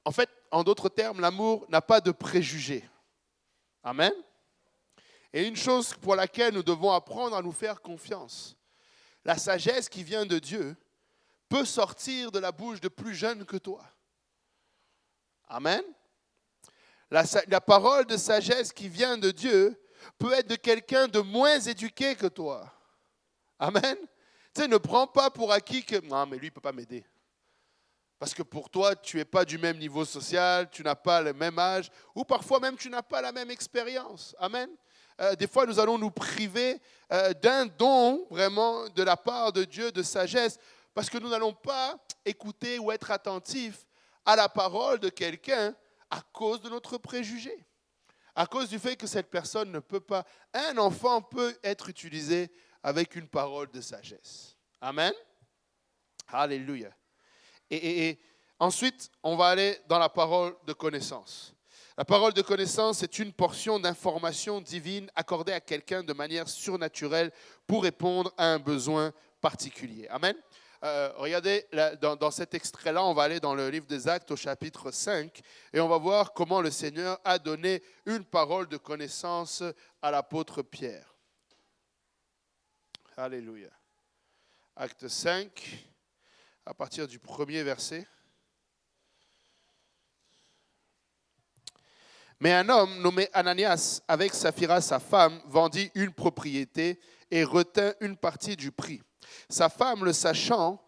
En fait, en d'autres termes, l'amour n'a pas de préjugés. Amen. Et une chose pour laquelle nous devons apprendre à nous faire confiance, la sagesse qui vient de Dieu peut sortir de la bouche de plus jeunes que toi. Amen. La parole de sagesse qui vient de Dieu peut être de quelqu'un de moins éduqué que toi. Amen. Tu sais, ne prends pas pour acquis que « Non, mais lui, il ne peut pas m'aider. » Parce que pour toi, tu n'es pas du même niveau social, tu n'as pas le même âge, ou parfois même tu n'as pas la même expérience. Amen. Des fois, nous allons nous priver d'un don vraiment de la part de Dieu, de sagesse, parce que nous n'allons pas écouter ou être attentifs à la parole de quelqu'un à cause de notre préjugé, à cause du fait que cette personne ne peut pas. Un enfant peut être utilisé avec une parole de sagesse. Amen. Alléluia. Et ensuite, on va aller dans la parole de connaissance. La parole de connaissance est une portion d'information divine accordée à quelqu'un de manière surnaturelle pour répondre à un besoin particulier. Amen. Regardez, dans cet extrait-là, on va aller dans le livre des Actes au chapitre 5 et on va voir comment le Seigneur a donné une parole de connaissance à l'apôtre Pierre. Alléluia. Acte 5. À partir du premier verset. Mais un homme nommé Ananias, avec Saphira, sa femme, vendit une propriété et retint une partie du prix. Sa femme, le sachant,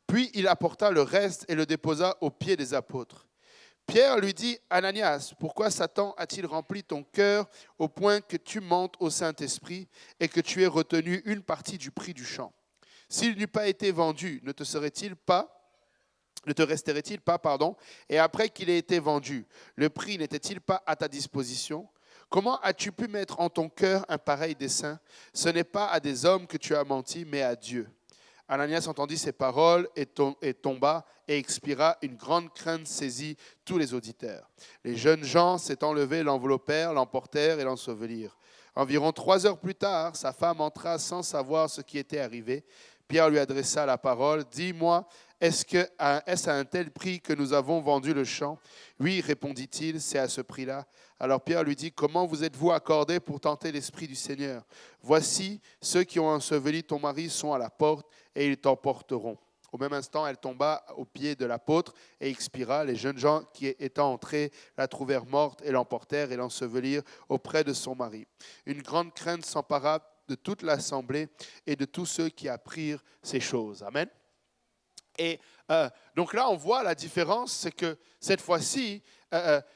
puis il apporta le reste et le déposa aux pieds des apôtres. Pierre lui dit, Ananias, pourquoi Satan a-t-il rempli ton cœur au point que tu montes au Saint-Esprit et que tu aies retenu une partie du prix du champ ? S'il n'eût pas été vendu, ne te resterait-il pas, et après qu'il ait été vendu, le prix n'était-il pas à ta disposition ? Comment as-tu pu mettre en ton cœur un pareil dessein ? Ce n'est pas à des hommes que tu as menti, mais à Dieu. Ananias entendit ces paroles et tomba et expira. Une grande crainte saisit tous les auditeurs. Les jeunes gens s'étant levés, l'enveloppèrent, l'emportèrent et l'ensevelirent. Environ 3 heures plus tard, sa femme entra sans savoir ce qui était arrivé. Pierre lui adressa la parole. « Dis-moi, est-ce à un tel prix que nous avons vendu le champ? Oui, répondit-il, c'est à ce prix-là. Alors Pierre lui dit, comment vous êtes-vous accordés pour tenter l'Esprit du Seigneur? Voici, ceux qui ont enseveli ton mari sont à la porte et ils t'emporteront. Au même instant, elle tomba aux pieds de l'apôtre et expira. Les jeunes gens qui étant entrés la trouvèrent morte et l'emportèrent et l'ensevelirent auprès de son mari. Une grande crainte s'empara de toute l'assemblée et de tous ceux qui apprirent ces choses. Amen. Et donc là, on voit la différence, c'est que cette fois-ci,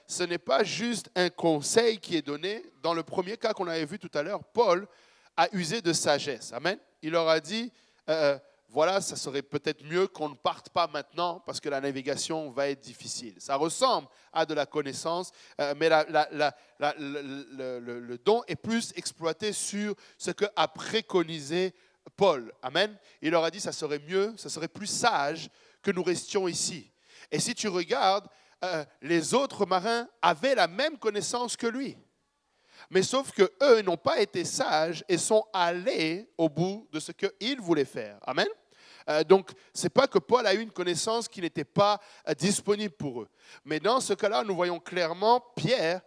ce n'est pas juste un conseil qui est donné. Dans le premier cas qu'on avait vu tout à l'heure, Paul a usé de sagesse. Amen. Il leur a dit, voilà, ça serait peut-être mieux qu'on ne parte pas maintenant parce que la navigation va être difficile. Ça ressemble à de la connaissance, mais le don est plus exploité sur ce qu'a préconisé Paul. Amen. Il leur a dit, ça serait mieux, ça serait plus sage que nous restions ici. Et si tu regardes, les autres marins avaient la même connaissance que lui. Mais sauf qu'eux n'ont pas été sages et sont allés au bout de ce qu'ils voulaient faire. Amen. Donc, ce n'est pas que Paul a eu une connaissance qui n'était pas disponible pour eux. Mais dans ce cas-là, nous voyons clairement Pierre,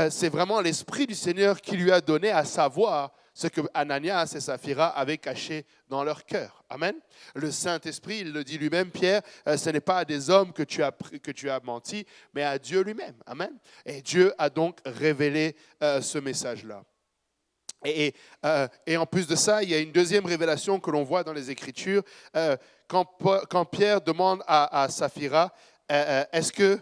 c'est vraiment l'Esprit du Seigneur qui lui a donné à savoir ce que Ananias et Saphira avaient caché dans leur cœur. Amen. Le Saint-Esprit, il le dit lui-même, Pierre, ce n'est pas à des hommes que tu as menti, mais à Dieu lui-même. Amen. Et Dieu a donc révélé ce message-là. Et en plus de ça, il y a une deuxième révélation que l'on voit dans les Écritures. Quand Pierre demande à Saphira, est-ce que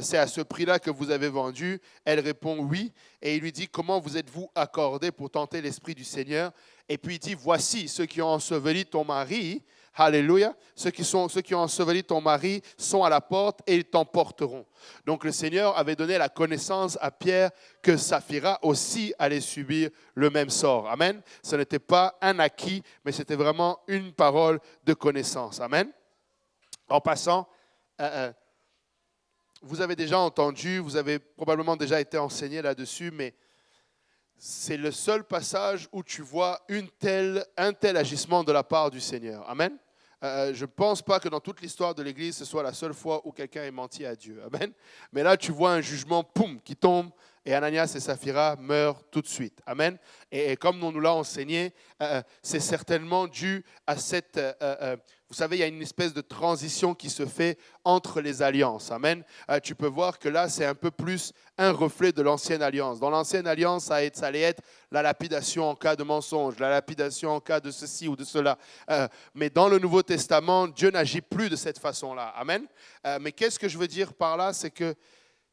c'est à ce prix-là que vous avez vendu? Elle répond oui. Et il lui dit, comment vous êtes-vous accordés pour tenter l'Esprit du Seigneur? Et puis il dit, voici ceux qui ont enseveli ton mari. Alléluia. Ceux qui ont enseveli ton mari sont à la porte et ils t'emporteront. Donc le Seigneur avait donné la connaissance à Pierre que Saphira aussi allait subir le même sort. Amen. Ce n'était pas un acquis, mais c'était vraiment une parole de connaissance. Amen. En passant, vous avez déjà entendu, vous avez probablement déjà été enseigné là-dessus, mais c'est le seul passage où tu vois un tel agissement de la part du Seigneur. Amen. Je ne pense pas que dans toute l'histoire de l'Église, ce soit la seule fois où quelqu'un ait menti à Dieu. Amen. Mais là, tu vois un jugement, poum, qui tombe, et Ananias et Saphira meurent tout de suite. Amen. Et comme on nous l'a enseigné, c'est certainement dû à cette... vous savez, il y a une espèce de transition qui se fait entre les alliances. Amen. Tu peux voir que là, c'est un peu plus un reflet de l'ancienne alliance. Dans l'ancienne alliance, ça allait être la lapidation en cas de mensonge, la lapidation en cas de ceci ou de cela. Mais dans le Nouveau Testament, Dieu n'agit plus de cette façon-là. Amen. Mais qu'est-ce que je veux dire par là? C'est que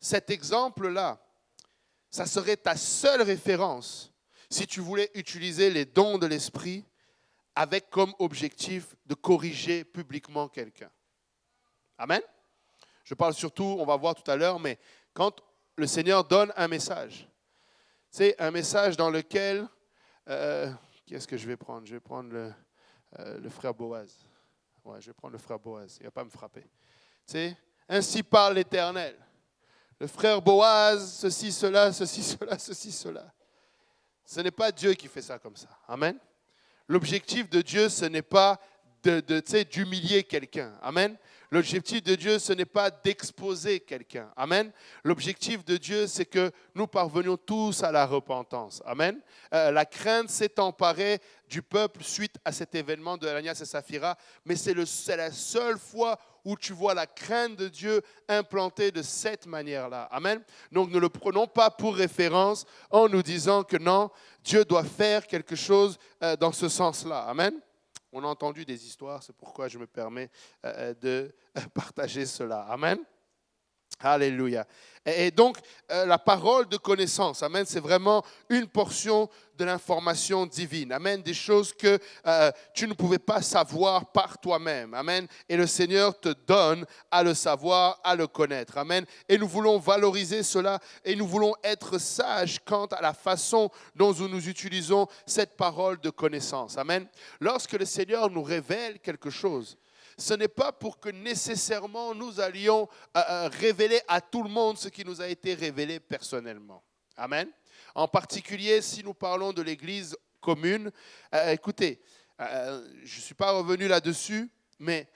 cet exemple-là, ça serait ta seule référence si tu voulais utiliser les dons de l'Esprit avec comme objectif de corriger publiquement quelqu'un. Amen. Je parle surtout, on va voir tout à l'heure, mais quand le Seigneur donne un message, c'est un message dans lequel, qui est-ce que je vais prendre? Je vais prendre le frère Boaz. Ouais, je vais prendre le frère Boaz, il ne va pas me frapper. Tu sais, ainsi parle l'Éternel. Le frère Boaz, ceci, cela, ceci, cela, ceci, cela. Ce n'est pas Dieu qui fait ça comme ça. Amen. L'objectif de Dieu, ce n'est pas d'humilier quelqu'un. Amen. L'objectif de Dieu, ce n'est pas d'exposer quelqu'un. Amen. L'objectif de Dieu, c'est que nous parvenions tous à la repentance. Amen. La crainte s'est emparée du peuple suite à cet événement de Ananias et Saphira, mais c'est la seule fois où tu vois la crainte de Dieu implantée de cette manière-là. Amen. Donc ne le prenons pas pour référence en nous disant que non, Dieu doit faire quelque chose dans ce sens-là. Amen. On a entendu des histoires, c'est pourquoi je me permets de partager cela. Amen. Alléluia. Et donc, la parole de connaissance, amen, c'est vraiment une portion de l'information divine. Amen, des choses que tu ne pouvais pas savoir par toi-même. Amen. Et le Seigneur te donne à le savoir, à le connaître. Amen. Et nous voulons valoriser cela et nous voulons être sages quant à la façon dont nous utilisons cette parole de connaissance. Amen. Lorsque le Seigneur nous révèle quelque chose, ce n'est pas pour que nécessairement nous allions révéler à tout le monde ce qui nous a été révélé personnellement. Amen. En particulier, si nous parlons de l'Église commune, écoutez, je ne suis pas revenu là-dessus, mais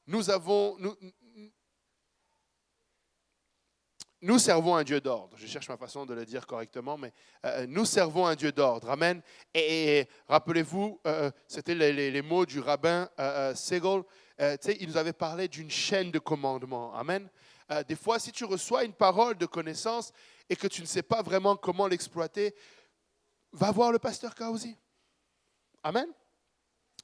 nous avons, nous servons un Dieu d'ordre. Je cherche ma façon de le dire correctement, mais nous servons un Dieu d'ordre. Amen. Et rappelez-vous, c'était les mots du rabbin Segal. Il nous avait parlé d'une chaîne de commandement. Amen. Des fois, si tu reçois une parole de connaissance et que tu ne sais pas vraiment comment l'exploiter, va voir le pasteur Kaozi. Amen.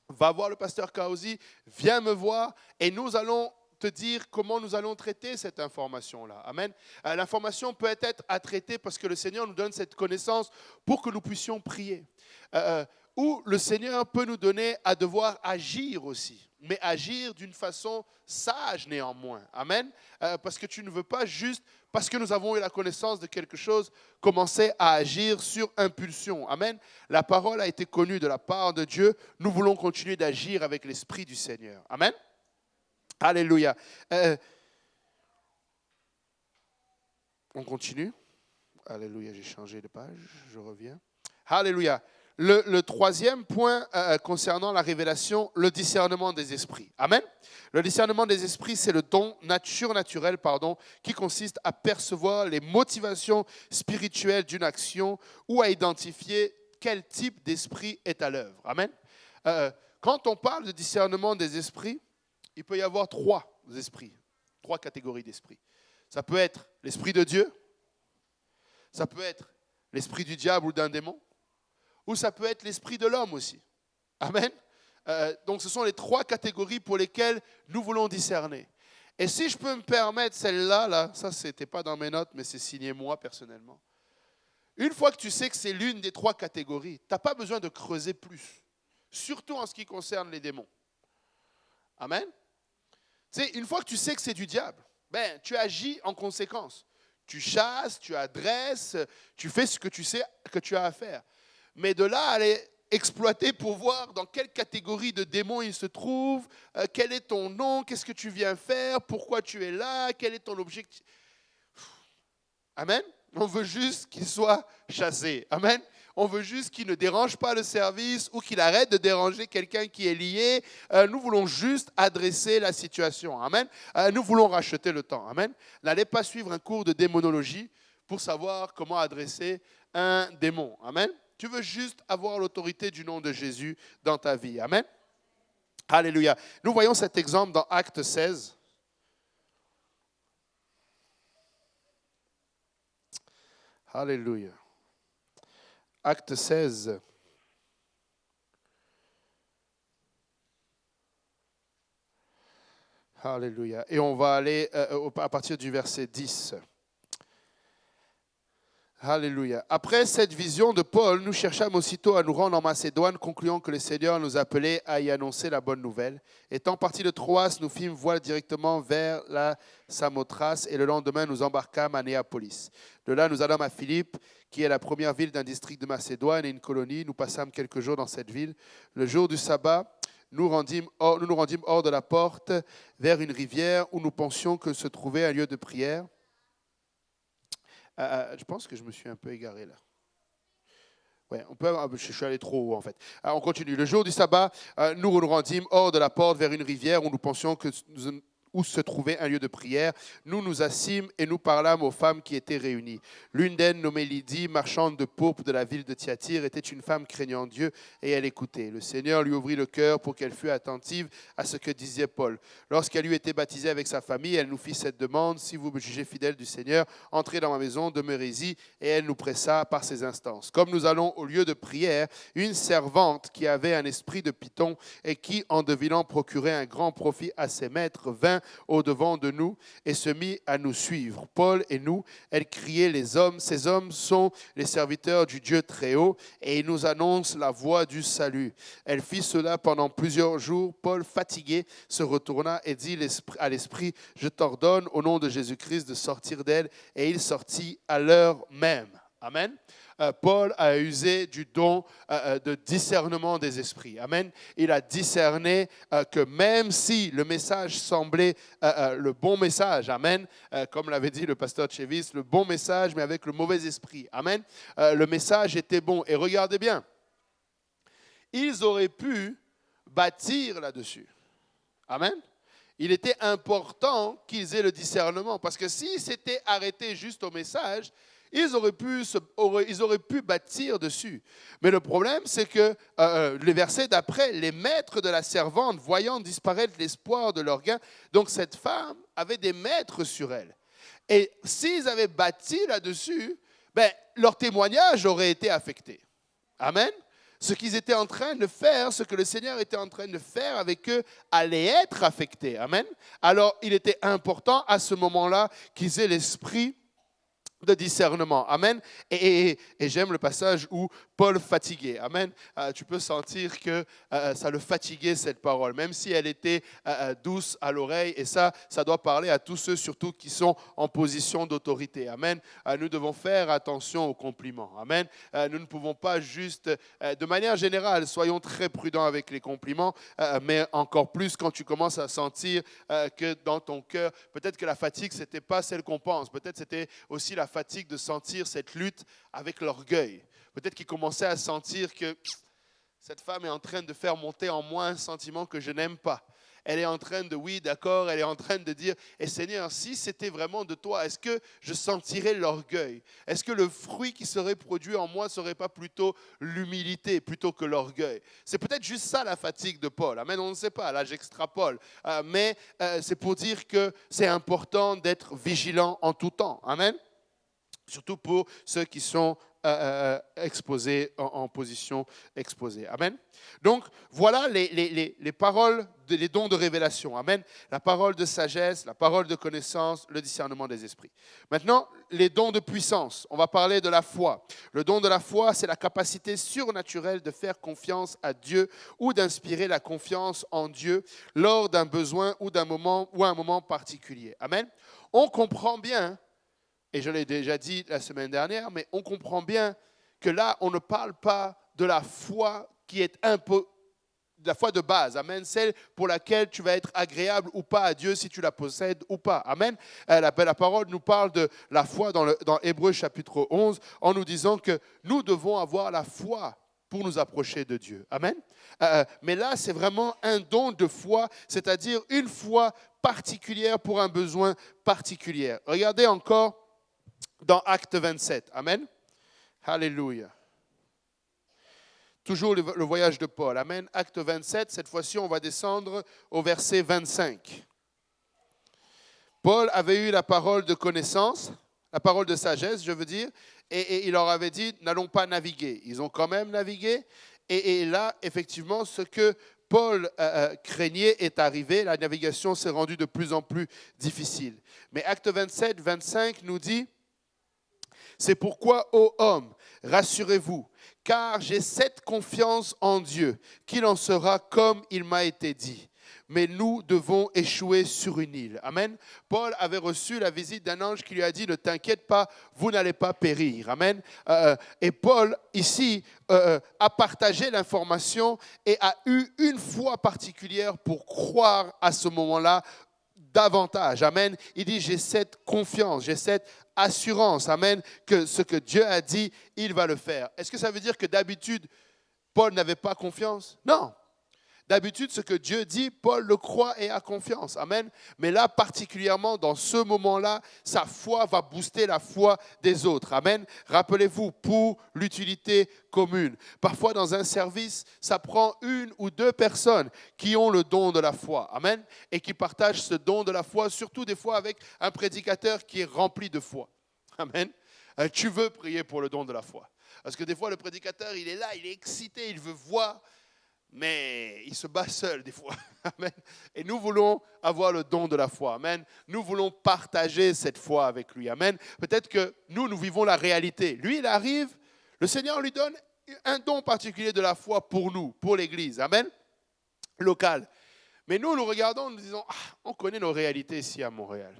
Va voir le pasteur Kaozi, viens me voir et nous allons te dire comment nous allons traiter cette information-là. Amen. L'information peut être à traiter parce que le Seigneur nous donne cette connaissance pour que nous puissions prier. Ou le Seigneur peut nous donner à devoir agir aussi, mais agir d'une façon sage néanmoins. Amen. Parce que tu ne veux pas juste, parce que nous avons eu la connaissance de quelque chose, commencer à agir sur impulsion. Amen. La parole a été connue de la part de Dieu. Nous voulons continuer d'agir avec l'Esprit du Seigneur. Amen. Alléluia. On continue. Alléluia, j'ai changé de page, je reviens. Alléluia. Le troisième point concernant la révélation, le discernement des esprits. Amen. Le discernement des esprits, c'est le don surnaturel, qui consiste à percevoir les motivations spirituelles d'une action ou à identifier quel type d'esprit est à l'œuvre. Amen. Quand on parle de discernement des esprits, il peut y avoir trois catégories d'esprits. Ça peut être l'esprit de Dieu, ça peut être l'esprit du diable ou d'un démon, ou ça peut être l'esprit de l'homme aussi. Amen. Donc ce sont les trois catégories pour lesquelles nous voulons discerner. Et si je peux me permettre celle-là, ça c'était pas dans mes notes, mais c'est signé moi personnellement. Une fois que tu sais que c'est l'une des trois catégories, tu n'as pas besoin de creuser plus, surtout en ce qui concerne les démons. Amen. Tu sais, une fois que tu sais que c'est du diable, tu agis en conséquence. Tu chasses, tu adresses, tu fais ce que tu sais que tu as à faire. Mais de là à aller exploiter pour voir dans quelle catégorie de démons il se trouve, quel est ton nom, qu'est-ce que tu viens faire, pourquoi tu es là, quel est ton objectif. Amen. On veut juste qu'il soit chassé. Amen. On veut juste qu'il ne dérange pas le service ou qu'il arrête de déranger quelqu'un qui est lié. Nous voulons juste adresser la situation. Amen. Nous voulons racheter le temps. Amen. N'allez pas suivre un cours de démonologie pour savoir comment adresser un démon. Amen. Tu veux juste avoir l'autorité du nom de Jésus dans ta vie. Amen. Alléluia. Nous voyons cet exemple dans Acte 16. Alléluia. Acte 16. Alléluia. Et on va aller à partir du verset 10. Alléluia. Après cette vision de Paul, nous cherchâmes aussitôt à nous rendre en Macédoine, concluant que le Seigneur nous appelait à y annoncer la bonne nouvelle. Étant partis de Troas, nous fîmes voile directement vers la Samothrace et le lendemain, nous embarquâmes à Néapolis. De là, nous allâmes à Philippe, qui est la première ville d'un district de Macédoine et une colonie. Nous passâmes quelques jours dans cette ville. Le jour du sabbat, nous nous rendîmes hors de la porte vers une rivière où nous pensions que se trouvait un lieu de prière. Je pense que je me suis un peu égaré là. Ouais, je suis allé trop haut en fait. On continue. Le jour du sabbat, nous nous rendîmes hors de la porte vers une rivière où nous pensions que où se trouvait un lieu de prière. Nous nous assîmes et nous parlâmes aux femmes qui étaient réunies. L'une d'elles, nommée Lydie, marchande de pourpre de la ville de Thyatire, était une femme craignant Dieu et elle écoutait. Le Seigneur lui ouvrit le cœur pour qu'elle fût attentive à ce que disait Paul. Lorsqu'elle eut été baptisée avec sa famille, elle nous fit cette demande: si vous me jugez fidèle du Seigneur, entrez dans ma maison, demeurez-y. Et elle nous pressa par ses instances. Comme nous allons au lieu de prière, une servante qui avait un esprit de python et qui, en devinant procurer un grand profit à ses maîtres, vint au-devant de nous et se mit à nous suivre. Paul et nous, elle criait: ces hommes sont les serviteurs du Dieu Très-Haut et ils nous annoncent la voie du salut. Elle fit cela pendant plusieurs jours. Paul, fatigué, se retourna et dit à l'esprit: je t'ordonne au nom de Jésus-Christ de sortir d'elle. Et il sortit à l'heure même. Amen. Paul a usé du don de discernement des esprits. Amen. Il a discerné que même si le message semblait le bon message, amen, comme l'avait dit le pasteur Chevis, le bon message mais avec le mauvais esprit. Amen. Le message était bon. Et regardez bien, ils auraient pu bâtir là-dessus. Amen. Il était important qu'ils aient le discernement, parce que s'ils s'étaient arrêtés juste au message, ils auraient pu bâtir dessus. Mais le problème, c'est que les versets d'après, les maîtres de la servante, voyant disparaître l'espoir de leur gain, donc cette femme avait des maîtres sur elle. Et s'ils avaient bâti là-dessus, leur témoignage aurait été affecté. Amen. Ce qu'ils étaient en train de faire, ce que le Seigneur était en train de faire avec eux, allait être affecté. Amen. Alors, il était important à ce moment-là qu'ils aient l'esprit de discernement. Amen. Et j'aime le passage où Paul fatigué. Amen. Tu peux sentir que ça le fatiguait, cette parole, même si elle était douce à l'oreille. Et ça doit parler à tous ceux, surtout, qui sont en position d'autorité. Amen. Nous devons faire attention aux compliments. Amen. Nous ne pouvons pas juste, de manière générale, soyons très prudents avec les compliments, mais encore plus quand tu commences à sentir que dans ton cœur, peut-être que la fatigue, ce n'était pas celle qu'on pense. Peut-être c'était aussi la fatigue de sentir cette lutte avec l'orgueil. Peut-être qu'il commençait à sentir que cette femme est en train de faire monter en moi un sentiment que je n'aime pas. Elle est en train de, oui, d'accord, elle est en train de dire, et Seigneur, si c'était vraiment de toi, est-ce que je sentirais l'orgueil? Est-ce que le fruit qui serait produit en moi ne serait pas plutôt l'humilité plutôt que l'orgueil? C'est peut-être juste ça la fatigue de Paul. Amen, on ne sait pas, là j'extrapole. Mais c'est pour dire que c'est important d'être vigilant en tout temps. Amen. Surtout pour ceux qui sont exposés, en position exposée. Amen. Donc, voilà les paroles, les dons de révélation. Amen. La parole de sagesse, la parole de connaissance, le discernement des esprits. Maintenant, les dons de puissance. On va parler de la foi. Le don de la foi, c'est la capacité surnaturelle de faire confiance à Dieu ou d'inspirer la confiance en Dieu lors d'un besoin ou d'un moment ou un moment particulier. Amen. On comprend bien, et je l'ai déjà dit la semaine dernière, mais on comprend bien que là, on ne parle pas de la foi qui est la foi de base, amen, celle pour laquelle tu vas être agréable ou pas à Dieu si tu la possèdes ou pas, amen. La parole nous parle de la foi dans Hébreux chapitre 11 en nous disant que nous devons avoir la foi pour nous approcher de Dieu, amen. Mais là, c'est vraiment un don de foi, c'est-à-dire une foi particulière pour un besoin particulier. Regardez encore dans Acte 27. Amen. Alléluia. Toujours le voyage de Paul. Amen. Acte 27, cette fois-ci, on va descendre au verset 25. Paul avait eu la parole de connaissance, la parole de sagesse, je veux dire, et il leur avait dit, n'allons pas naviguer. Ils ont quand même navigué. Et là, effectivement, ce que Paul craignait est arrivé. La navigation s'est rendue de plus en plus difficile. Mais Acte 27, 25 nous dit, c'est pourquoi, ô hommes, rassurez-vous, car j'ai cette confiance en Dieu, qu'il en sera comme il m'a été dit. Mais nous devons échouer sur une île. Amen. Paul avait reçu la visite d'un ange qui lui a dit, ne t'inquiète pas, vous n'allez pas périr. Amen. Et Paul, ici, a partagé l'information et a eu une foi particulière pour croire à ce moment-là davantage. Amen. Il dit, j'ai cette confiance, j'ai cette assurance, amen, que ce que Dieu a dit, il va le faire. Est-ce que ça veut dire que d'habitude, Paul n'avait pas confiance? Non. D'habitude, ce que Dieu dit, Paul le croit et a confiance. Amen. Mais là, particulièrement dans ce moment-là, sa foi va booster la foi des autres. Amen. Rappelez-vous, pour l'utilité commune. Parfois, dans un service, ça prend une ou deux personnes qui ont le don de la foi. Amen. Et qui partagent ce don de la foi, surtout des fois avec un prédicateur qui est rempli de foi. Amen. Tu veux prier pour le don de la foi. Parce que des fois, le prédicateur, il est là, il est excité, il veut voir, mais il se bat seul des fois. Amen. Et nous voulons avoir le don de la foi. Amen. Nous voulons partager cette foi avec lui. Amen. Peut-être que nous vivons la réalité. Lui, il arrive, le Seigneur lui donne un don particulier de la foi pour nous, pour l'Église. Amen. Local. Mais nous regardons, nous disons, on connaît nos réalités ici à Montréal.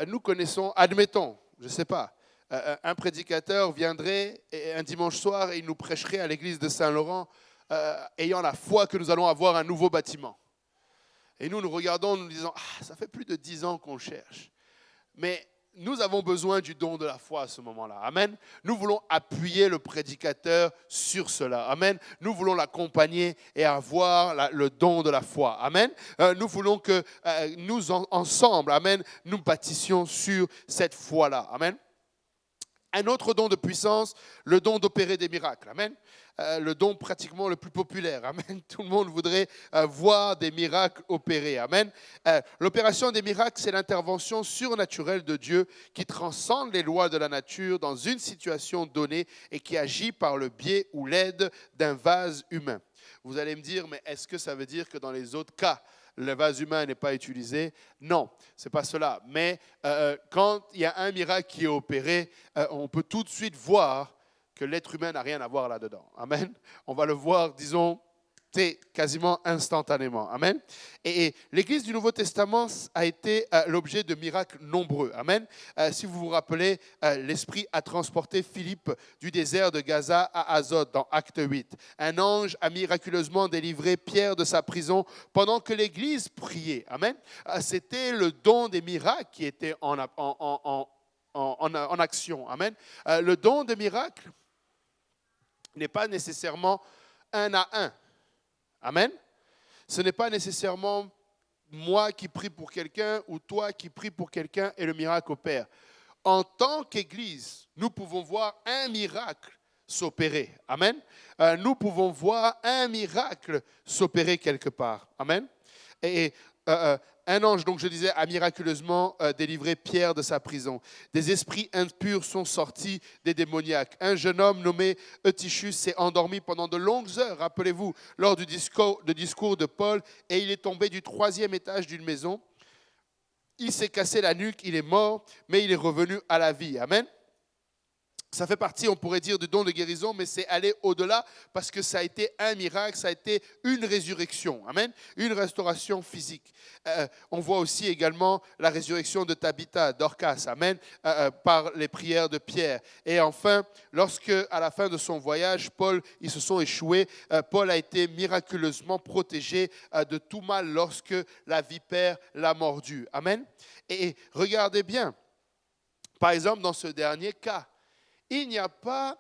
Nous connaissons, admettons, je ne sais pas, un prédicateur viendrait un dimanche soir et il nous prêcherait à l'Église de Saint-Laurent, ayant la foi que nous allons avoir un nouveau bâtiment. Et nous regardons, nous disons, ça fait plus de 10 ans qu'on cherche. Mais nous avons besoin du don de la foi à ce moment-là. Amen. Nous voulons appuyer le prédicateur sur cela. Amen. Nous voulons l'accompagner et avoir le don de la foi. Amen. Nous voulons que nous, ensemble, amen, nous bâtissions sur cette foi-là. Amen. Un autre don de puissance, le don d'opérer des miracles. Amen. Le don pratiquement le plus populaire. Amen. Tout le monde voudrait voir des miracles opérés. Amen. L'opération des miracles, c'est l'intervention surnaturelle de Dieu qui transcende les lois de la nature dans une situation donnée et qui agit par le biais ou l'aide d'un vase humain. Vous allez me dire, mais est-ce que ça veut dire que dans les autres cas, le vase humain n'est pas utilisé? Non, ce n'est pas cela. Mais quand il y a un miracle qui est opéré, on peut tout de suite voir que l'être humain n'a rien à voir là-dedans. Amen. On va le voir, disons, quasiment instantanément. Amen. Et l'Église du Nouveau Testament a été l'objet de miracles nombreux. Amen. Si vous vous rappelez, l'Esprit a transporté Philippe du désert de Gaza à Azote dans Acte 8. Un ange a miraculeusement délivré Pierre de sa prison pendant que l'Église priait. Amen. C'était le don des miracles qui était en action. Amen. Le don des miracles n'est pas nécessairement un à un. Amen. Ce n'est pas nécessairement moi qui prie pour quelqu'un ou toi qui prie pour quelqu'un et le miracle opère. En tant qu'Église, nous pouvons voir un miracle s'opérer. Amen. Nous pouvons voir un miracle s'opérer quelque part. Amen. Et un ange, donc je disais, a miraculeusement délivré Pierre de sa prison. Des esprits impurs sont sortis des démoniaques. Un jeune homme nommé Eutychus s'est endormi pendant de longues heures, rappelez-vous, lors du discours de Paul, et il est tombé du 3e étage d'une maison. Il s'est cassé la nuque, il est mort, mais il est revenu à la vie. Amen. Ça fait partie, on pourrait dire, du don de guérison, mais c'est aller au-delà parce que ça a été un miracle, ça a été une résurrection. Amen. Une restauration physique. On voit aussi également la résurrection de Tabitha, Dorcas, amen, par les prières de Pierre. Et enfin, lorsque, à la fin de son voyage, ils se sont échoués, Paul a été miraculeusement protégé de tout mal lorsque la vipère l'a mordu. Amen. Et regardez bien, par exemple, dans ce dernier cas, il n'y a pas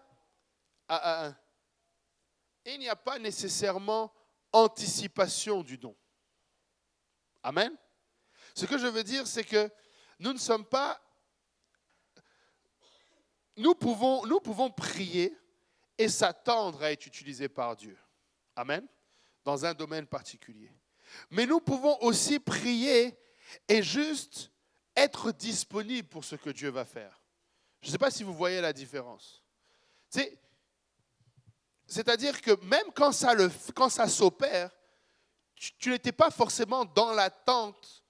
nécessairement anticipation du don. Amen. Ce que je veux dire, c'est que nous ne sommes pas... Nous pouvons prier et s'attendre à être utilisés par Dieu. Amen. Dans un domaine particulier. Mais nous pouvons aussi prier et juste être disponibles pour ce que Dieu va faire. Je ne sais pas si vous voyez la différence. C'est-à-dire que même quand ça s'opère, tu n'étais pas forcément dans l'attente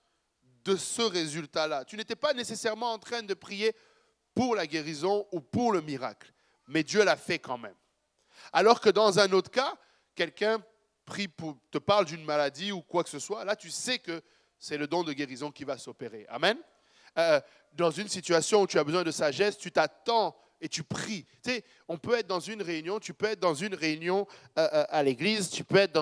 de ce résultat-là. Tu n'étais pas nécessairement en train de prier pour la guérison ou pour le miracle. Mais Dieu l'a fait quand même. Alors que dans un autre cas, quelqu'un te parle d'une maladie ou quoi que ce soit, là tu sais que c'est le don de guérison qui va s'opérer. Amen. Dans une situation où tu as besoin de sagesse, tu t'attends et tu pries. Tu sais, on peut être dans une réunion, tu peux être dans une réunion à l'église, tu peux être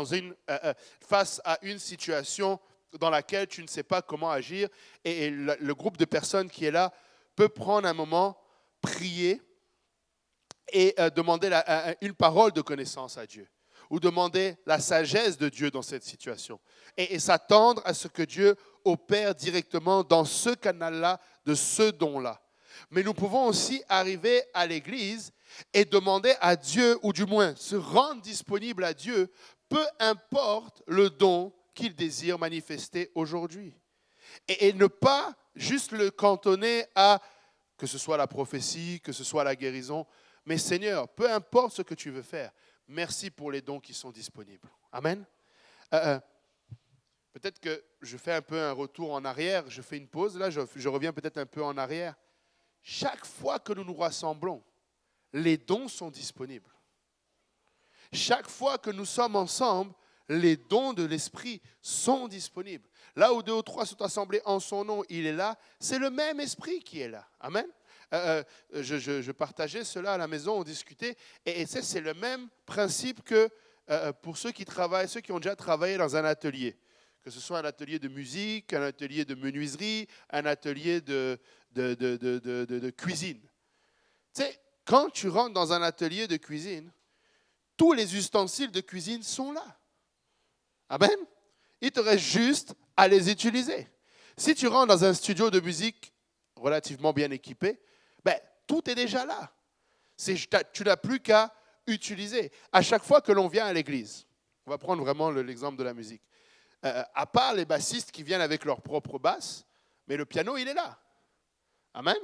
face à une situation dans laquelle tu ne sais pas comment agir et le groupe de personnes qui est là peut prendre un moment, prier et demander une parole de connaissance à Dieu ou demander la sagesse de Dieu dans cette situation et s'attendre à ce que Dieu opère directement dans ce canal-là, de ce don-là. Mais nous pouvons aussi arriver à l'église et demander à Dieu, ou du moins se rendre disponible à Dieu, peu importe le don qu'il désire manifester aujourd'hui. Et ne pas juste le cantonner à, que ce soit la prophétie, que ce soit la guérison, mais Seigneur, peu importe ce que tu veux faire, merci pour les dons qui sont disponibles. Amen. Peut-être que je fais un peu un retour en arrière, je fais une pause, là je reviens peut-être un peu en arrière. Chaque fois que nous nous rassemblons, les dons sont disponibles. Chaque fois que nous sommes ensemble, les dons de l'Esprit sont disponibles. Là où 2 ou 3 sont assemblés en son nom, il est là. C'est le même Esprit qui est là. Amen. Je partageais cela à la maison, on discutait. Et c'est le même principe que pour ceux qui travaillent, ceux qui ont déjà travaillé dans un atelier. Que ce soit un atelier de musique, un atelier de menuiserie, un atelier de de cuisine. Tu sais, quand tu rentres dans un atelier de cuisine, tous les ustensiles de cuisine sont là. Amen. Il te reste juste à les utiliser. Si tu rentres dans un studio de musique relativement bien équipé, ben, tout est déjà là. Tu n'as plus qu'à utiliser. À chaque fois que l'on vient à l'église, on va prendre vraiment l'exemple de la musique. À part les bassistes qui viennent avec leur propre basse, mais le piano, il est là. Amen.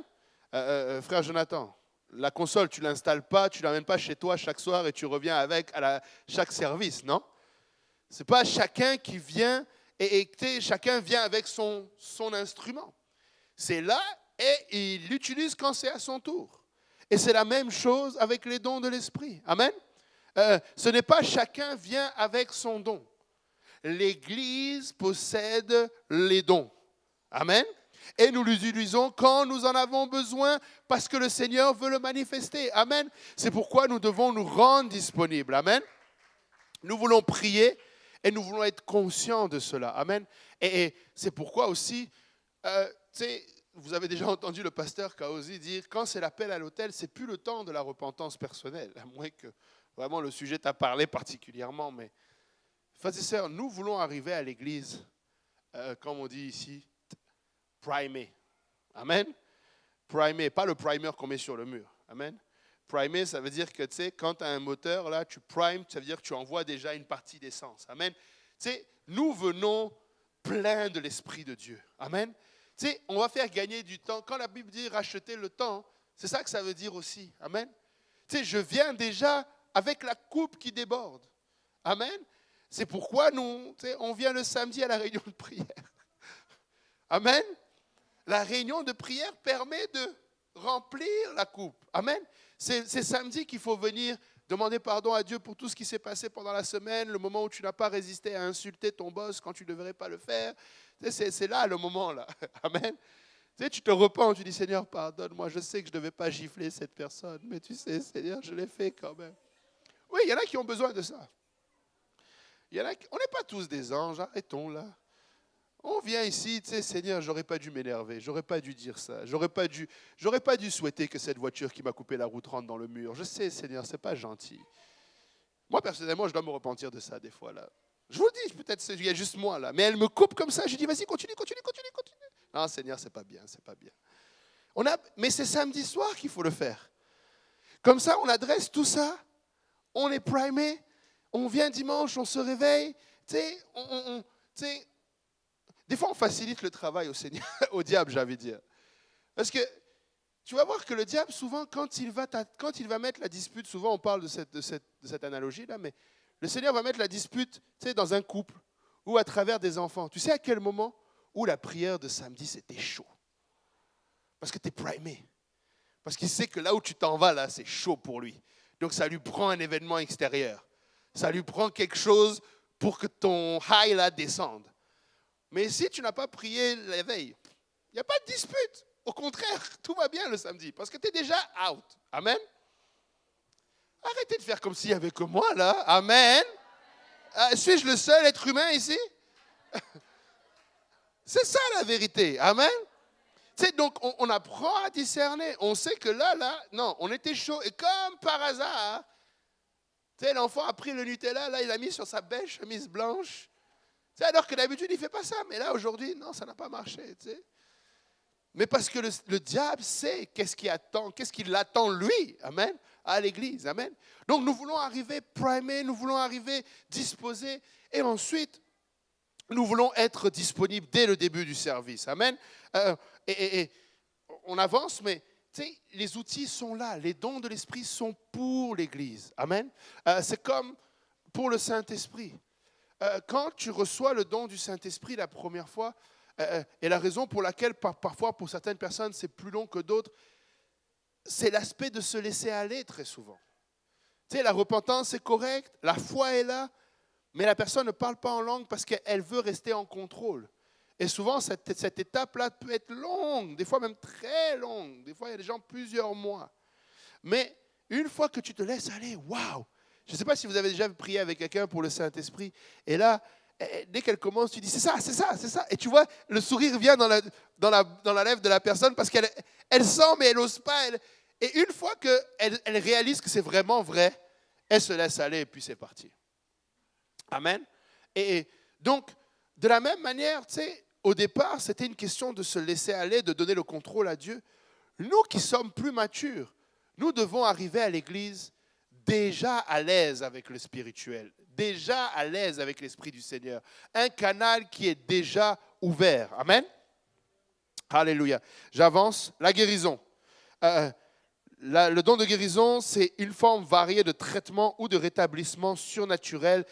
Frère Jonathan, la console, tu ne l'installes pas, tu ne l'amènes pas chez toi chaque soir et tu reviens avec à chaque service, non? Ce n'est pas chacun qui vient et chacun vient avec son instrument. C'est là et il l'utilise quand c'est à son tour. Et c'est la même chose avec les dons de l'esprit. Amen. Ce n'est pas chacun vient avec son don. L'Église possède les dons. Amen. Et nous les utilisons quand nous en avons besoin parce que le Seigneur veut le manifester. Amen. C'est pourquoi nous devons nous rendre disponibles. Amen. Nous voulons prier et nous voulons être conscients de cela. Amen. Et c'est pourquoi aussi, vous avez déjà entendu le pasteur Kaosi dire, quand c'est l'appel à l'autel, c'est plus le temps de la repentance personnelle, à moins que vraiment le sujet t'a parlé particulièrement. Mais, frères et sœurs, nous voulons arriver à l'église, comme on dit ici, primé. Amen. Primé, pas le primer qu'on met sur le mur. Amen. Primer, ça veut dire que, tu sais, quand tu as un moteur, là, tu primes, ça veut dire que tu envoies déjà une partie d'essence. Amen. Tu sais, nous venons pleins de l'Esprit de Dieu. Amen. Tu sais, on va faire gagner du temps. Quand la Bible dit racheter le temps, c'est ça que ça veut dire aussi. Amen. Tu sais, je viens déjà avec la coupe qui déborde. Amen. C'est pourquoi nous, tu sais, on vient le samedi à la réunion de prière. Amen. La réunion de prière permet de remplir la coupe. Amen. C'est samedi qu'il faut venir demander pardon à Dieu pour tout ce qui s'est passé pendant la semaine, le moment où tu n'as pas résisté à insulter ton boss quand tu ne devrais pas le faire. C'est là le moment, là. Amen. Tu sais, tu te repens, tu dis, Seigneur, pardonne-moi, je sais que je ne devais pas gifler cette personne, mais tu sais, Seigneur, je l'ai fait quand même. Oui, il y en a qui ont besoin de ça. On n'est pas tous des anges, arrêtons là. On vient ici, tu sais, Seigneur, j'aurais pas dû m'énerver, j'aurais pas dû dire ça, j'aurais pas dû souhaiter que cette voiture qui m'a coupé la route rentre dans le mur. Je sais, Seigneur, c'est pas gentil. Moi, personnellement, je dois me repentir de ça des fois là. Je vous le dis, peut-être il y a juste moi là, mais elle me coupe comme ça. Je dis, vas-y, continue. Non, Seigneur, c'est pas bien. Mais c'est samedi soir qu'il faut le faire. Comme ça, on adresse tout ça, on est primé, on vient dimanche, on se réveille, tu sais, des fois, on facilite le travail au Seigneur, au diable, j'avais dire. Parce que tu vas voir que le diable, souvent, quand il va mettre la dispute, souvent on parle de cette analogie-là, mais le Seigneur va mettre la dispute, tu sais, dans un couple ou à travers des enfants. Tu sais à quel moment où la prière de samedi, c'était chaud? Parce que tu es primé. Parce qu'il sait que là où tu t'en vas, là, c'est chaud pour lui. Donc, ça lui prend un événement extérieur. Ça lui prend quelque chose pour que ton high, là, descende. Mais si tu n'as pas prié la veille, il n'y a pas de dispute. Au contraire, tout va bien le samedi parce que tu es déjà out. Amen. Arrêtez de faire comme s'il n'y avait que moi là. Amen. Suis-je le seul être humain ici? C'est ça la vérité. Amen. Tu sais, donc on apprend à discerner. On sait que là, non, on était chaud. Et comme par hasard, tu sais, l'enfant a pris le Nutella, là, il l'a mis sur sa belle chemise blanche. Tu sais, alors que d'habitude, il ne fait pas ça. Mais là, aujourd'hui, non, ça n'a pas marché. Tu sais. Mais parce que le diable sait qu'est-ce qu'il l'attend lui, amen, à l'église, amen. Donc nous voulons arriver primés, nous voulons arriver disposés, et ensuite nous voulons être disponibles dès le début du service, amen. Et on avance, mais tu sais, les outils sont là, les dons de l'esprit sont pour l'église, amen. C'est comme pour le Saint-Esprit. Quand tu reçois le don du Saint-Esprit la première fois, et la raison pour laquelle parfois pour certaines personnes c'est plus long que d'autres, c'est l'aspect de se laisser aller très souvent. Tu sais, la repentance est correcte, la foi est là, mais la personne ne parle pas en langue parce qu'elle veut rester en contrôle. Et souvent cette étape-là peut être longue, des fois même très longue, des fois il y a des gens plusieurs mois. Mais une fois que tu te laisses aller, waouh! Je ne sais pas si vous avez déjà prié avec quelqu'un pour le Saint-Esprit, et là, dès qu'elle commence, tu dis, c'est ça, c'est ça, c'est ça. Et tu vois, le sourire vient dans la lèvre de la personne parce qu'elle sent, mais elle n'ose pas. Et une fois qu'elle réalise que c'est vraiment vrai, elle se laisse aller et puis c'est parti. Amen. Et donc, de la même manière, tu sais, au départ, c'était une question de se laisser aller, de donner le contrôle à Dieu. Nous qui sommes plus matures, nous devons arriver à l'église déjà à l'aise avec le spirituel, déjà à l'aise avec l'Esprit du Seigneur. Un canal qui est déjà ouvert. Amen. Alléluia. J'avance. La guérison. Le don de guérison, c'est une forme variée de traitement ou de rétablissement surnaturel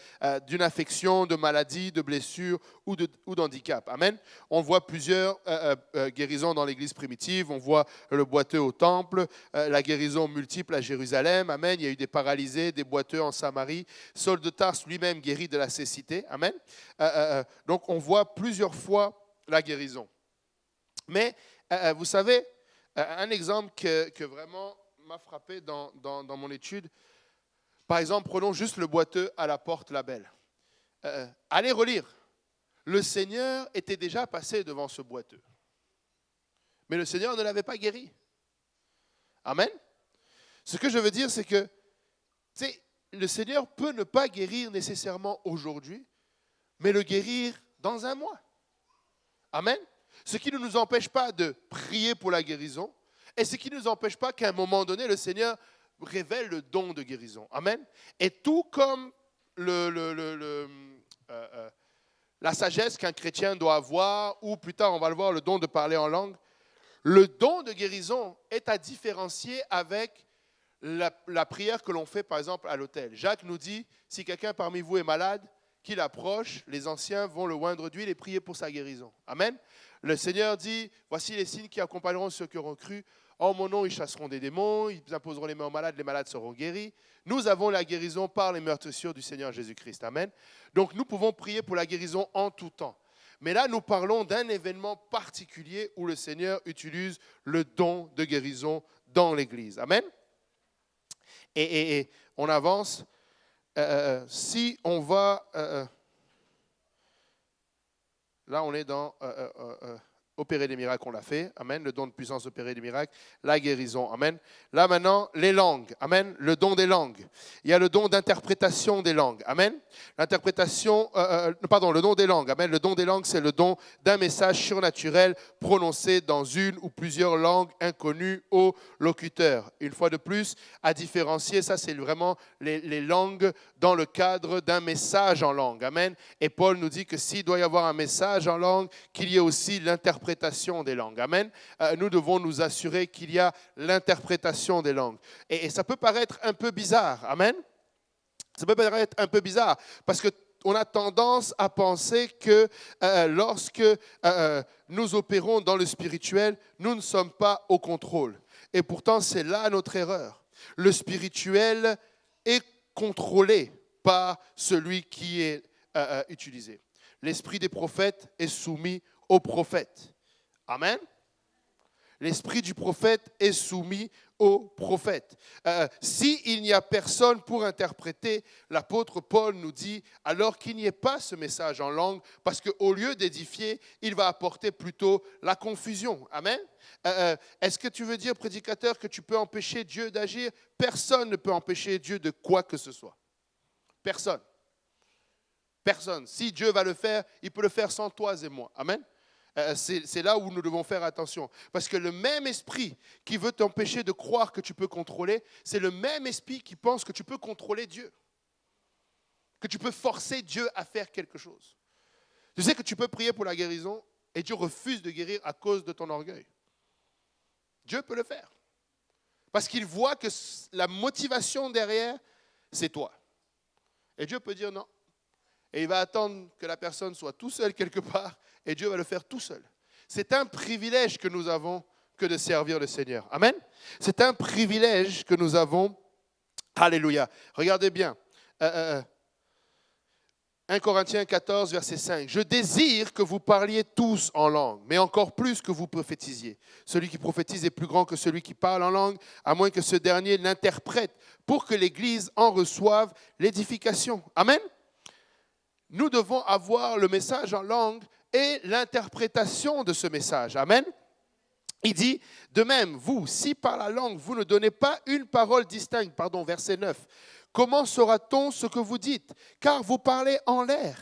d'une affection, de maladie, de blessure ou d'handicap. Amen. On voit plusieurs guérisons dans l'Église primitive. On voit le boiteux au temple, la guérison multiple à Jérusalem. Amen. Il y a eu des paralysés, des boiteux en Samarie. Saul de Tarse lui-même guérit de la cécité. Amen. Donc on voit plusieurs fois la guérison. Mais vous savez, un exemple que vraiment m'a frappé dans mon étude, par exemple, prenons juste le boiteux à la porte la belle. Allez relire. Le Seigneur était déjà passé devant ce boiteux. Mais le Seigneur ne l'avait pas guéri. Amen. Ce que je veux dire, c'est que le Seigneur peut ne pas guérir nécessairement aujourd'hui, mais le guérir dans un mois. Amen. Ce qui ne nous empêche pas de prier pour la guérison et ce qui ne nous empêche pas qu'à un moment donné, le Seigneur révèle le don de guérison. Amen. Et tout comme la sagesse qu'un chrétien doit avoir, ou plus tard on va le voir, le don de parler en langue, le don de guérison est à différencier avec la prière que l'on fait par exemple à l'autel. Jacques nous dit, si quelqu'un parmi vous est malade, qu'il approche, les anciens vont le oindre d'huile et prier pour sa guérison. Amen. Le Seigneur dit, voici les signes qui accompagneront ceux qui auront cru. En mon nom, ils chasseront des démons, ils imposeront les mains aux malades, les malades seront guéris. Nous avons la guérison par les meurtrissures du Seigneur Jésus-Christ. Amen. Donc nous pouvons prier pour la guérison en tout temps. Mais là, nous parlons d'un événement particulier où le Seigneur utilise le don de guérison dans l'Église. Amen. Et on avance. Si on va... là, on est dans opérer des miracles, on l'a fait. Amen. Le don de puissance, opérer des miracles. La guérison. Amen. Là, maintenant, les langues. Amen. Le don des langues. Il y a le don d'interprétation des langues. Amen. Le don des langues. Amen. Le don des langues, c'est le don d'un message surnaturel prononcé dans une ou plusieurs langues inconnues au locuteur. Une fois de plus, à différencier, ça, c'est vraiment les langues dans le cadre d'un message en langue. Amen. Et Paul nous dit que s'il doit y avoir un message en langue, qu'il y ait aussi l'interprétation des langues. Amen. Nous devons nous assurer qu'il y a l'interprétation des langues. Et ça peut paraître un peu bizarre. Amen. Ça peut paraître un peu bizarre parce qu'on a tendance à penser que lorsque nous opérons dans le spirituel, nous ne sommes pas au contrôle. Et pourtant, c'est là notre erreur. Le spirituel est contrôlé par celui qui est utilisé. L'esprit des prophètes est soumis aux prophètes. Amen. L'esprit du prophète est soumis au prophète. S'il n'y a personne pour interpréter, l'apôtre Paul nous dit alors qu'il n'y ait pas ce message en langue, parce qu'au lieu d'édifier, il va apporter plutôt la confusion. Amen. Est-ce que tu veux dire, prédicateur, que tu peux empêcher Dieu d'agir? Personne ne peut empêcher Dieu de quoi que ce soit. Personne. Personne. Si Dieu va le faire, il peut le faire sans toi et moi. Amen. C'est là où nous devons faire attention. Parce que le même esprit qui veut t'empêcher de croire que tu peux contrôler, c'est le même esprit qui pense que tu peux contrôler Dieu. Que tu peux forcer Dieu à faire quelque chose. Tu sais que tu peux prier pour la guérison et Dieu refuse de guérir à cause de ton orgueil. Dieu peut le faire. Parce qu'il voit que la motivation derrière, c'est toi. Et Dieu peut dire non. Et il va attendre que la personne soit tout seule quelque part et Dieu va le faire tout seul. C'est un privilège que nous avons que de servir le Seigneur. Amen. C'est un privilège que nous avons. Alléluia. Regardez bien. 1 Corinthiens 14, verset 5. « Je désire que vous parliez tous en langue, mais encore plus que vous prophétisiez. Celui qui prophétise est plus grand que celui qui parle en langue, à moins que ce dernier l'interprète, pour que l'Église en reçoive l'édification. » Amen. nous devons avoir le message en langue et l'interprétation de ce message. Amen. Il dit, de même, vous, si par la langue, vous ne donnez pas une parole distincte, verset 9, comment saura-t-on ce que vous dites? Car vous parlez en l'air.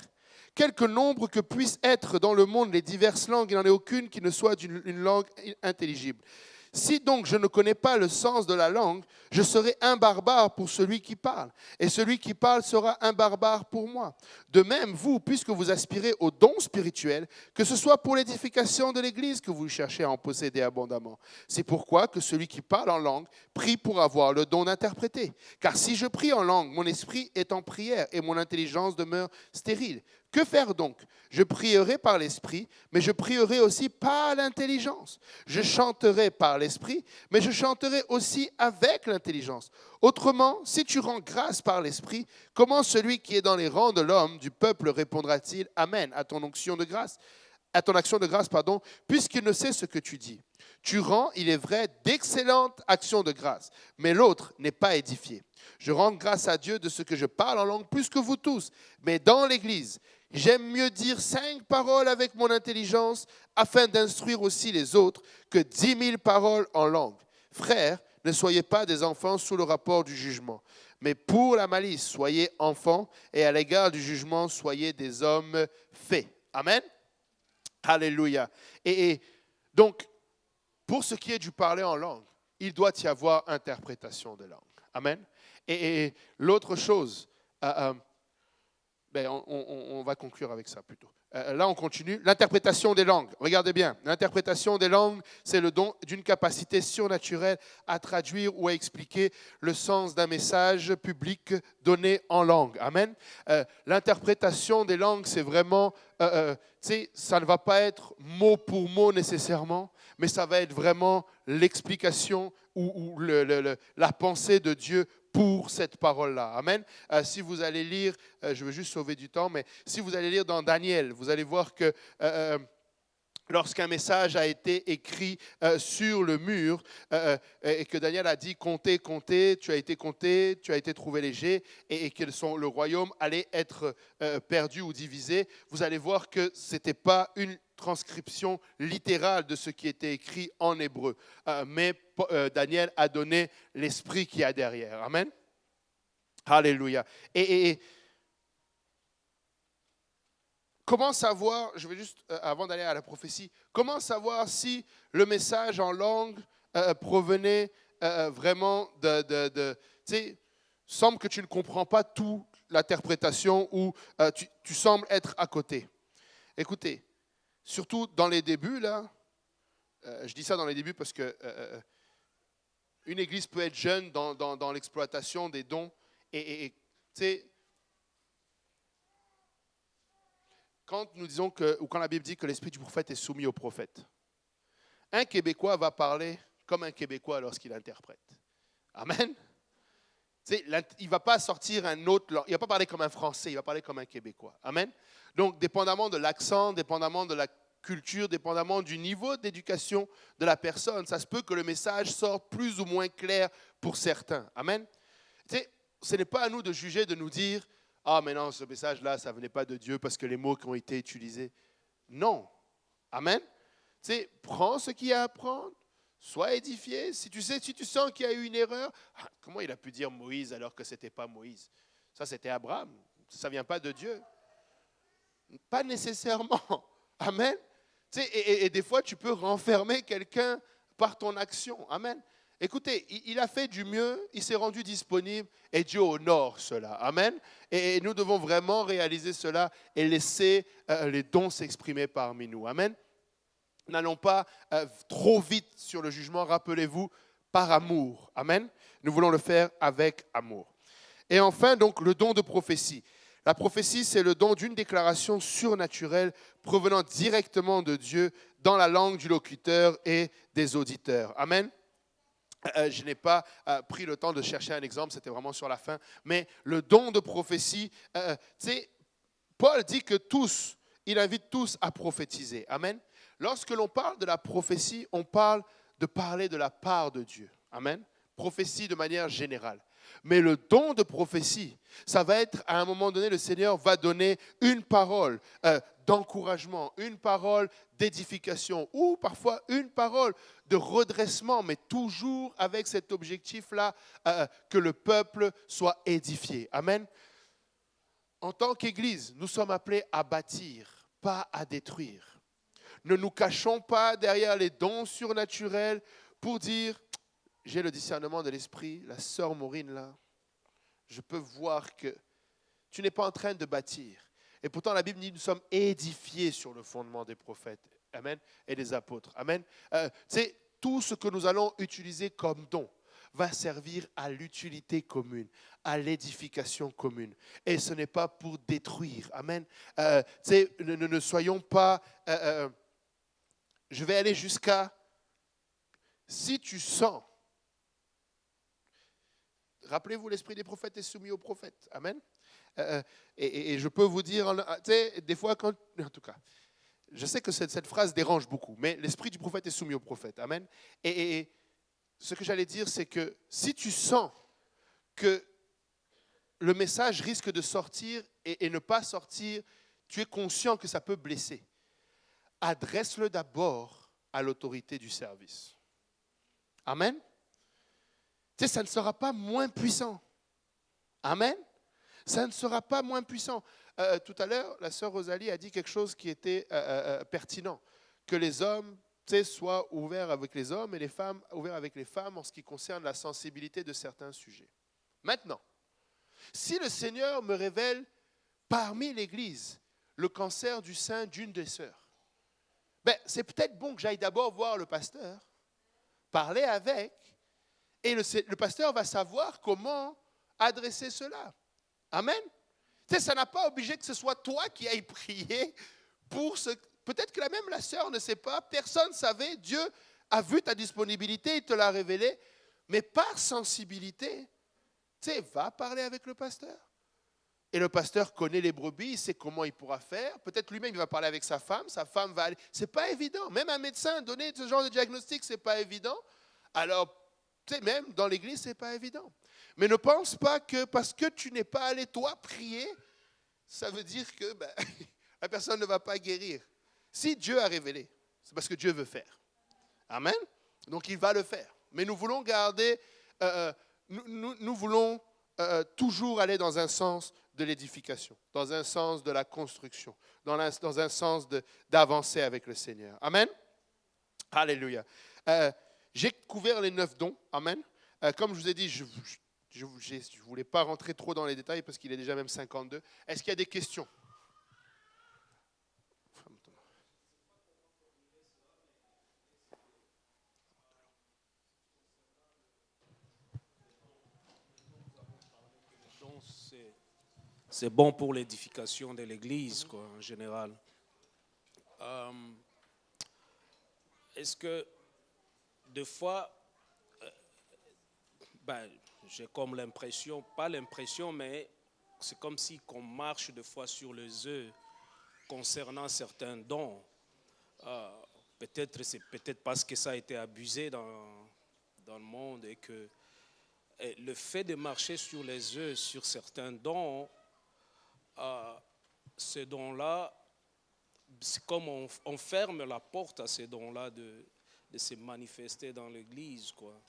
Quelque nombre que puissent être dans le monde les diverses langues, il n'en est aucune qui ne soit une langue intelligible. Si donc je ne connais pas le sens de la langue, je serai un barbare pour celui qui parle, et celui qui parle sera un barbare pour moi. De même, vous, puisque vous aspirez aux dons spirituels, que ce soit pour l'édification de l'Église que vous cherchez à en posséder abondamment. C'est pourquoi que celui qui parle en langue prie pour avoir le don d'interpréter. Car si je prie en langue, mon esprit est en prière et mon intelligence demeure stérile. Que faire donc? Je prierai par l'esprit, mais je prierai aussi par l'intelligence. Je chanterai par l'esprit, mais je chanterai aussi avec l'intelligence. Autrement, si tu rends grâce par l'esprit, comment celui qui est dans les rangs de l'homme, du peuple, répondra-t-il Amen à ton action de grâce, puisqu'il ne sait ce que tu dis. Tu rends, il est vrai, d'excellentes actions de grâce, mais l'autre n'est pas édifié. Je rends grâce à Dieu de ce que je parle en langue plus que vous tous, mais dans l'Église, j'aime mieux dire 5 paroles avec mon intelligence afin d'instruire aussi les autres que 10 000 paroles en langue. Frères, ne soyez pas des enfants sous le rapport du jugement, mais pour la malice, soyez enfants et à l'égard du jugement, soyez des hommes faits. Amen. Alléluia. Et donc, pour ce qui est du parler en langue, il doit y avoir interprétation de langue. Amen. Et l'autre chose, on va conclure avec ça plutôt. Là, on continue. L'interprétation des langues. Regardez bien. L'interprétation des langues, c'est le don d'une capacité surnaturelle à traduire ou à expliquer le sens d'un message public donné en langue. Amen. L'interprétation des langues, c'est vraiment, ça ne va pas être mot pour mot nécessairement, mais ça va être vraiment l'explication ou la pensée de Dieu pour cette parole-là. Amen. Si vous allez lire, je veux juste sauver du temps, mais si vous allez lire dans Daniel, vous allez voir que lorsqu'un message a été écrit sur le mur et que Daniel a dit « comptez, comptez, tu as été trouvé léger » et que le royaume allait être perdu ou divisé, vous allez voir que ce n'était pas une transcription littérale de ce qui était écrit en hébreu. Mais Daniel a donné l'esprit qu'il y a derrière. Amen. Alléluia. Et comment savoir, je vais juste, avant d'aller à la prophétie, comment savoir si le message en langue provenait vraiment tu sais, semble que tu ne comprends pas toute l'interprétation ou tu sembles être à côté. Écoutez, surtout dans les débuts, là, je dis ça dans les débuts parce que une église peut être jeune dans l'exploitation des dons et tu sais, quand nous disons ou quand la Bible dit que l'esprit du prophète est soumis au prophète, un Québécois va parler comme un Québécois lorsqu'il interprète. Amen. Tu sais, il ne va pas sortir un autre langue, il ne va pas parler comme un Français, il va parler comme un Québécois. Amen. Donc, dépendamment de l'accent, dépendamment de la culture, dépendamment du niveau d'éducation de la personne, ça se peut que le message sorte plus ou moins clair pour certains. Amen. Tu sais, ce n'est pas à nous de juger, de nous dire « Ah, mais non, ce message-là, ça ne venait pas de Dieu parce que les mots qui ont été utilisés. » Non. Amen. Tu sais, prends ce qu'il y a à prendre, sois édifié. Si tu sens qu'il y a eu une erreur, comment il a pu dire Moïse alors que ce n'était pas Moïse? Ça, c'était Abraham. Ça ne vient pas de Dieu. Pas nécessairement. Amen. Tu sais, et des fois, tu peux renfermer quelqu'un par ton action. Amen. Écoutez, il a fait du mieux, il s'est rendu disponible et Dieu honore cela. Amen. Et nous devons vraiment réaliser cela et laisser les dons s'exprimer parmi nous. Amen. N'allons pas trop vite sur le jugement, rappelez-vous, par amour. Amen. Nous voulons le faire avec amour. Et enfin, donc, le don de prophétie. La prophétie, c'est le don d'une déclaration surnaturelle provenant directement de Dieu dans la langue du locuteur et des auditeurs. Amen. Je n'ai pas pris le temps de chercher un exemple, c'était vraiment sur la fin. Mais le don de prophétie, tu sais, Paul dit que il invite tous à prophétiser. Amen. Lorsque l'on parle de la prophétie, on parle de parler de la part de Dieu. Amen. Prophétie de manière générale. Mais le don de prophétie, ça va être, à un moment donné, le Seigneur va donner une parole d'encouragement, une parole d'édification ou parfois une parole de redressement, mais toujours avec cet objectif-là, que le peuple soit édifié. Amen. En tant qu'Église, nous sommes appelés à bâtir, pas à détruire. Ne nous cachons pas derrière les dons surnaturels pour dire, j'ai le discernement de l'esprit, la sœur Maureen là, je peux voir que tu n'es pas en train de bâtir. Et pourtant la Bible dit, nous sommes édifiés sur le fondement des prophètes, amen, et des apôtres, amen. C'est tout ce que nous allons utiliser comme don va servir à l'utilité commune, à l'édification commune. Et ce n'est pas pour détruire, amen. Ne soyons pas, je vais aller jusqu'à, si tu sens, rappelez-vous, l'esprit des prophètes est soumis aux prophètes. Amen. Et je peux vous dire, des fois, en tout cas, je sais que cette phrase dérange beaucoup, mais l'esprit du prophète est soumis au prophète. Amen. Et ce que j'allais dire, c'est que si tu sens que le message risque de sortir et ne pas sortir, tu es conscient que ça peut blesser, adresse-le d'abord à l'autorité du service. Amen. Ça ne sera pas moins puissant. Amen. Ça ne sera pas moins puissant. Tout à l'heure, la sœur Rosalie a dit quelque chose qui était pertinent. Que les hommes soient ouverts avec les hommes et les femmes ouverts avec les femmes en ce qui concerne la sensibilité de certains sujets. Maintenant, si le Seigneur me révèle parmi l'Église le cancer du sein d'une des sœurs, c'est peut-être bon que j'aille d'abord voir le pasteur, parler avec, et le pasteur va savoir comment adresser cela. Amen. Ça n'a pas obligé que ce soit toi qui ailles prier pour ce... Peut-être que même la sœur ne sait pas, personne ne savait, Dieu a vu ta disponibilité, il te l'a révélé, mais par sensibilité, va parler avec le pasteur. Et le pasteur connaît les brebis, il sait comment il pourra faire. Peut-être lui-même, il va parler avec sa femme va aller... Ce n'est pas évident. Même un médecin, donner ce genre de diagnostic, ce n'est pas évident. Alors, même dans l'église, ce n'est pas évident. Mais ne pense pas que parce que tu n'es pas allé, toi, prier, ça veut dire que la personne ne va pas guérir. Si Dieu a révélé, c'est parce que Dieu veut faire. Amen. Donc, il va le faire. Mais nous voulons garder, nous voulons toujours aller dans un sens de l'édification, dans un sens de la construction, dans un sens d'avancer avec le Seigneur. Amen. Alléluia. J'ai couvert les 9 dons. Amen. Comme je vous ai dit, je ne voulais pas rentrer trop dans les détails parce qu'il est déjà même 52. Est-ce qu'il y a des questions? C'est bon pour l'édification de l'Église, quoi, en général. Est-ce que, des fois, j'ai comme l'impression, pas l'impression, mais c'est comme si on marche des fois sur les œufs concernant certains dons. C'est peut-être parce que ça a été abusé dans le monde et que le fait de marcher sur les œufs sur certains dons, ces dons-là, c'est comme on ferme la porte à ces dons-là de se manifester dans l'Église, quoi.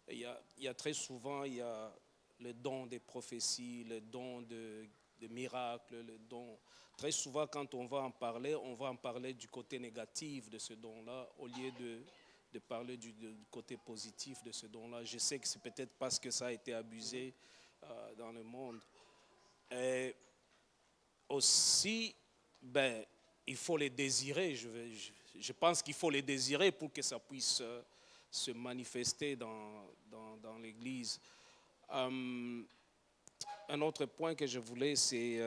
Il y a très souvent, il y a le don des prophéties, le don de miracles, le don. Très souvent, quand on va en parler du côté négatif de ce don-là, au lieu de parler du côté positif de ce don-là. Je sais que c'est peut-être parce que ça a été abusé dans le monde. Et aussi, il faut les désirer. Je pense qu'il faut les désirer pour que ça puisse se manifester dans l'Église. Un autre point que je voulais, c'est...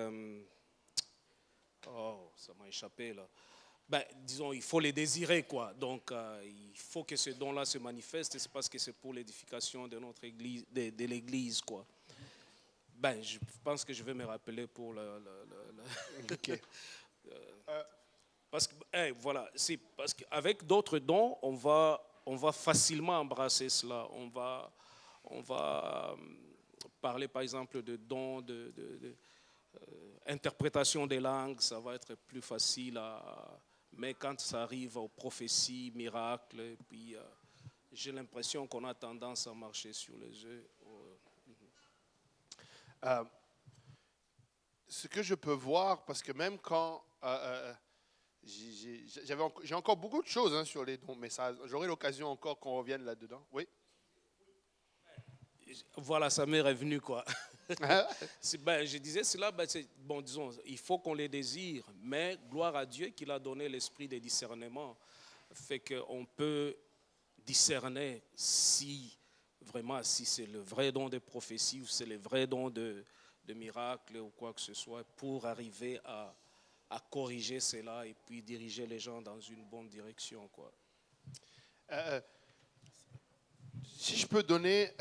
ça m'a échappé là. Disons, il faut les désirer, quoi. Donc, il faut que ce don-là se manifeste. C'est parce que c'est pour l'édification de notre Église, de l'Église, quoi. Je pense que je vais me rappeler pour Okay. Parce que, voilà, c'est parce qu'avec d'autres dons, on va facilement embrasser cela. On va parler par exemple de dons, interprétation des langues, ça va être plus facile mais quand ça arrive aux prophéties, miracles, et puis j'ai l'impression qu'on a tendance à marcher sur les œufs. Euh, ce que je peux voir, parce que même quand j'ai encore beaucoup de choses hein, sur les dons, mais j'aurai l'occasion encore qu'on revienne là-dedans. Oui. Voilà, ça m'est revenu quoi. Je disais cela, bon, disons, il faut qu'on les désire, mais gloire à Dieu qu'il a donné l'esprit de discernement, fait qu'on peut discerner si vraiment si c'est le vrai don de prophétie ou c'est le vrai don de miracle ou quoi que ce soit, pour arriver à corriger cela et puis diriger les gens dans une bonne direction, quoi. Si je peux donner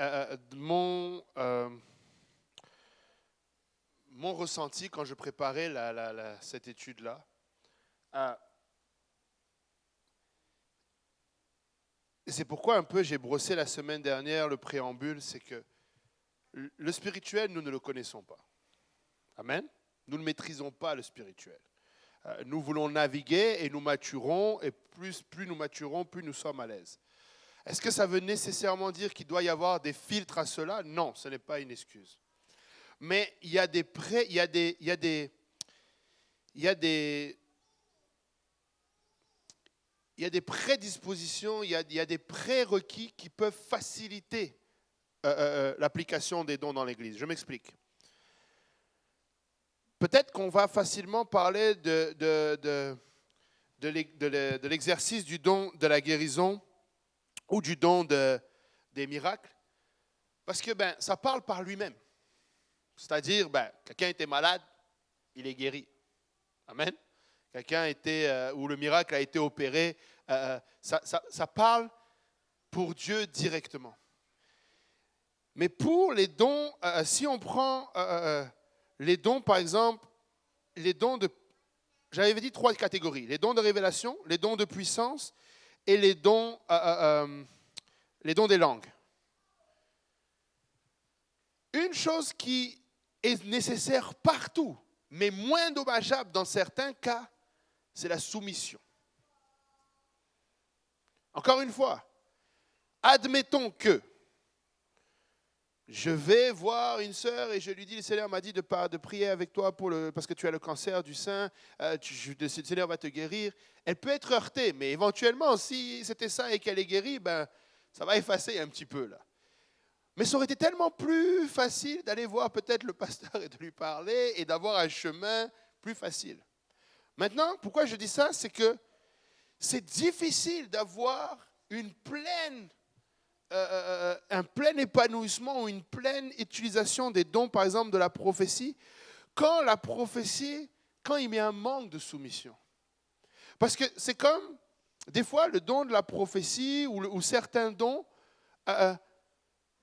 mon ressenti quand je préparais cette étude-là, et c'est pourquoi un peu j'ai brossé la semaine dernière le préambule, c'est que le spirituel, nous ne le connaissons pas. Amen. Nous ne maîtrisons pas le spirituel. Nous voulons naviguer et nous maturons, et plus nous maturons, plus nous sommes à l'aise. Est-ce que ça veut nécessairement dire qu'il doit y avoir des filtres à cela? Non, ce n'est pas une excuse. Mais il y a des prédispositions, il y a des prérequis qui peuvent faciliter l'application des dons dans l'Église. Je m'explique. Peut-être qu'on va facilement parler de l'exercice du don de la guérison ou du don des miracles, parce que ça parle par lui-même. C'est-à-dire, quelqu'un était malade, il est guéri. Amen. Quelqu'un était, où le miracle a été opéré, ça parle pour Dieu directement. Mais pour les dons, si on prend les dons, par exemple, j'avais dit 3 catégories, les dons de révélation, les dons de puissance et les dons des langues. Une chose qui est nécessaire partout, mais moins dommageable dans certains cas, c'est la soumission. Encore une fois, admettons que je vais voir une sœur et je lui dis, le Seigneur m'a dit de prier avec toi parce que tu as le cancer du sein, le Seigneur va te guérir. Elle peut être heurtée, mais éventuellement, si c'était ça et qu'elle est guérie, ça va effacer un petit peu là. Mais ça aurait été tellement plus facile d'aller voir peut-être le pasteur et de lui parler et d'avoir un chemin plus facile. Maintenant, pourquoi je dis ça, c'est que c'est difficile d'avoir un plein épanouissement ou une pleine utilisation des dons, par exemple, de la prophétie, quand il y a un manque de soumission. Parce que c'est comme, des fois, le don de la prophétie ou certains dons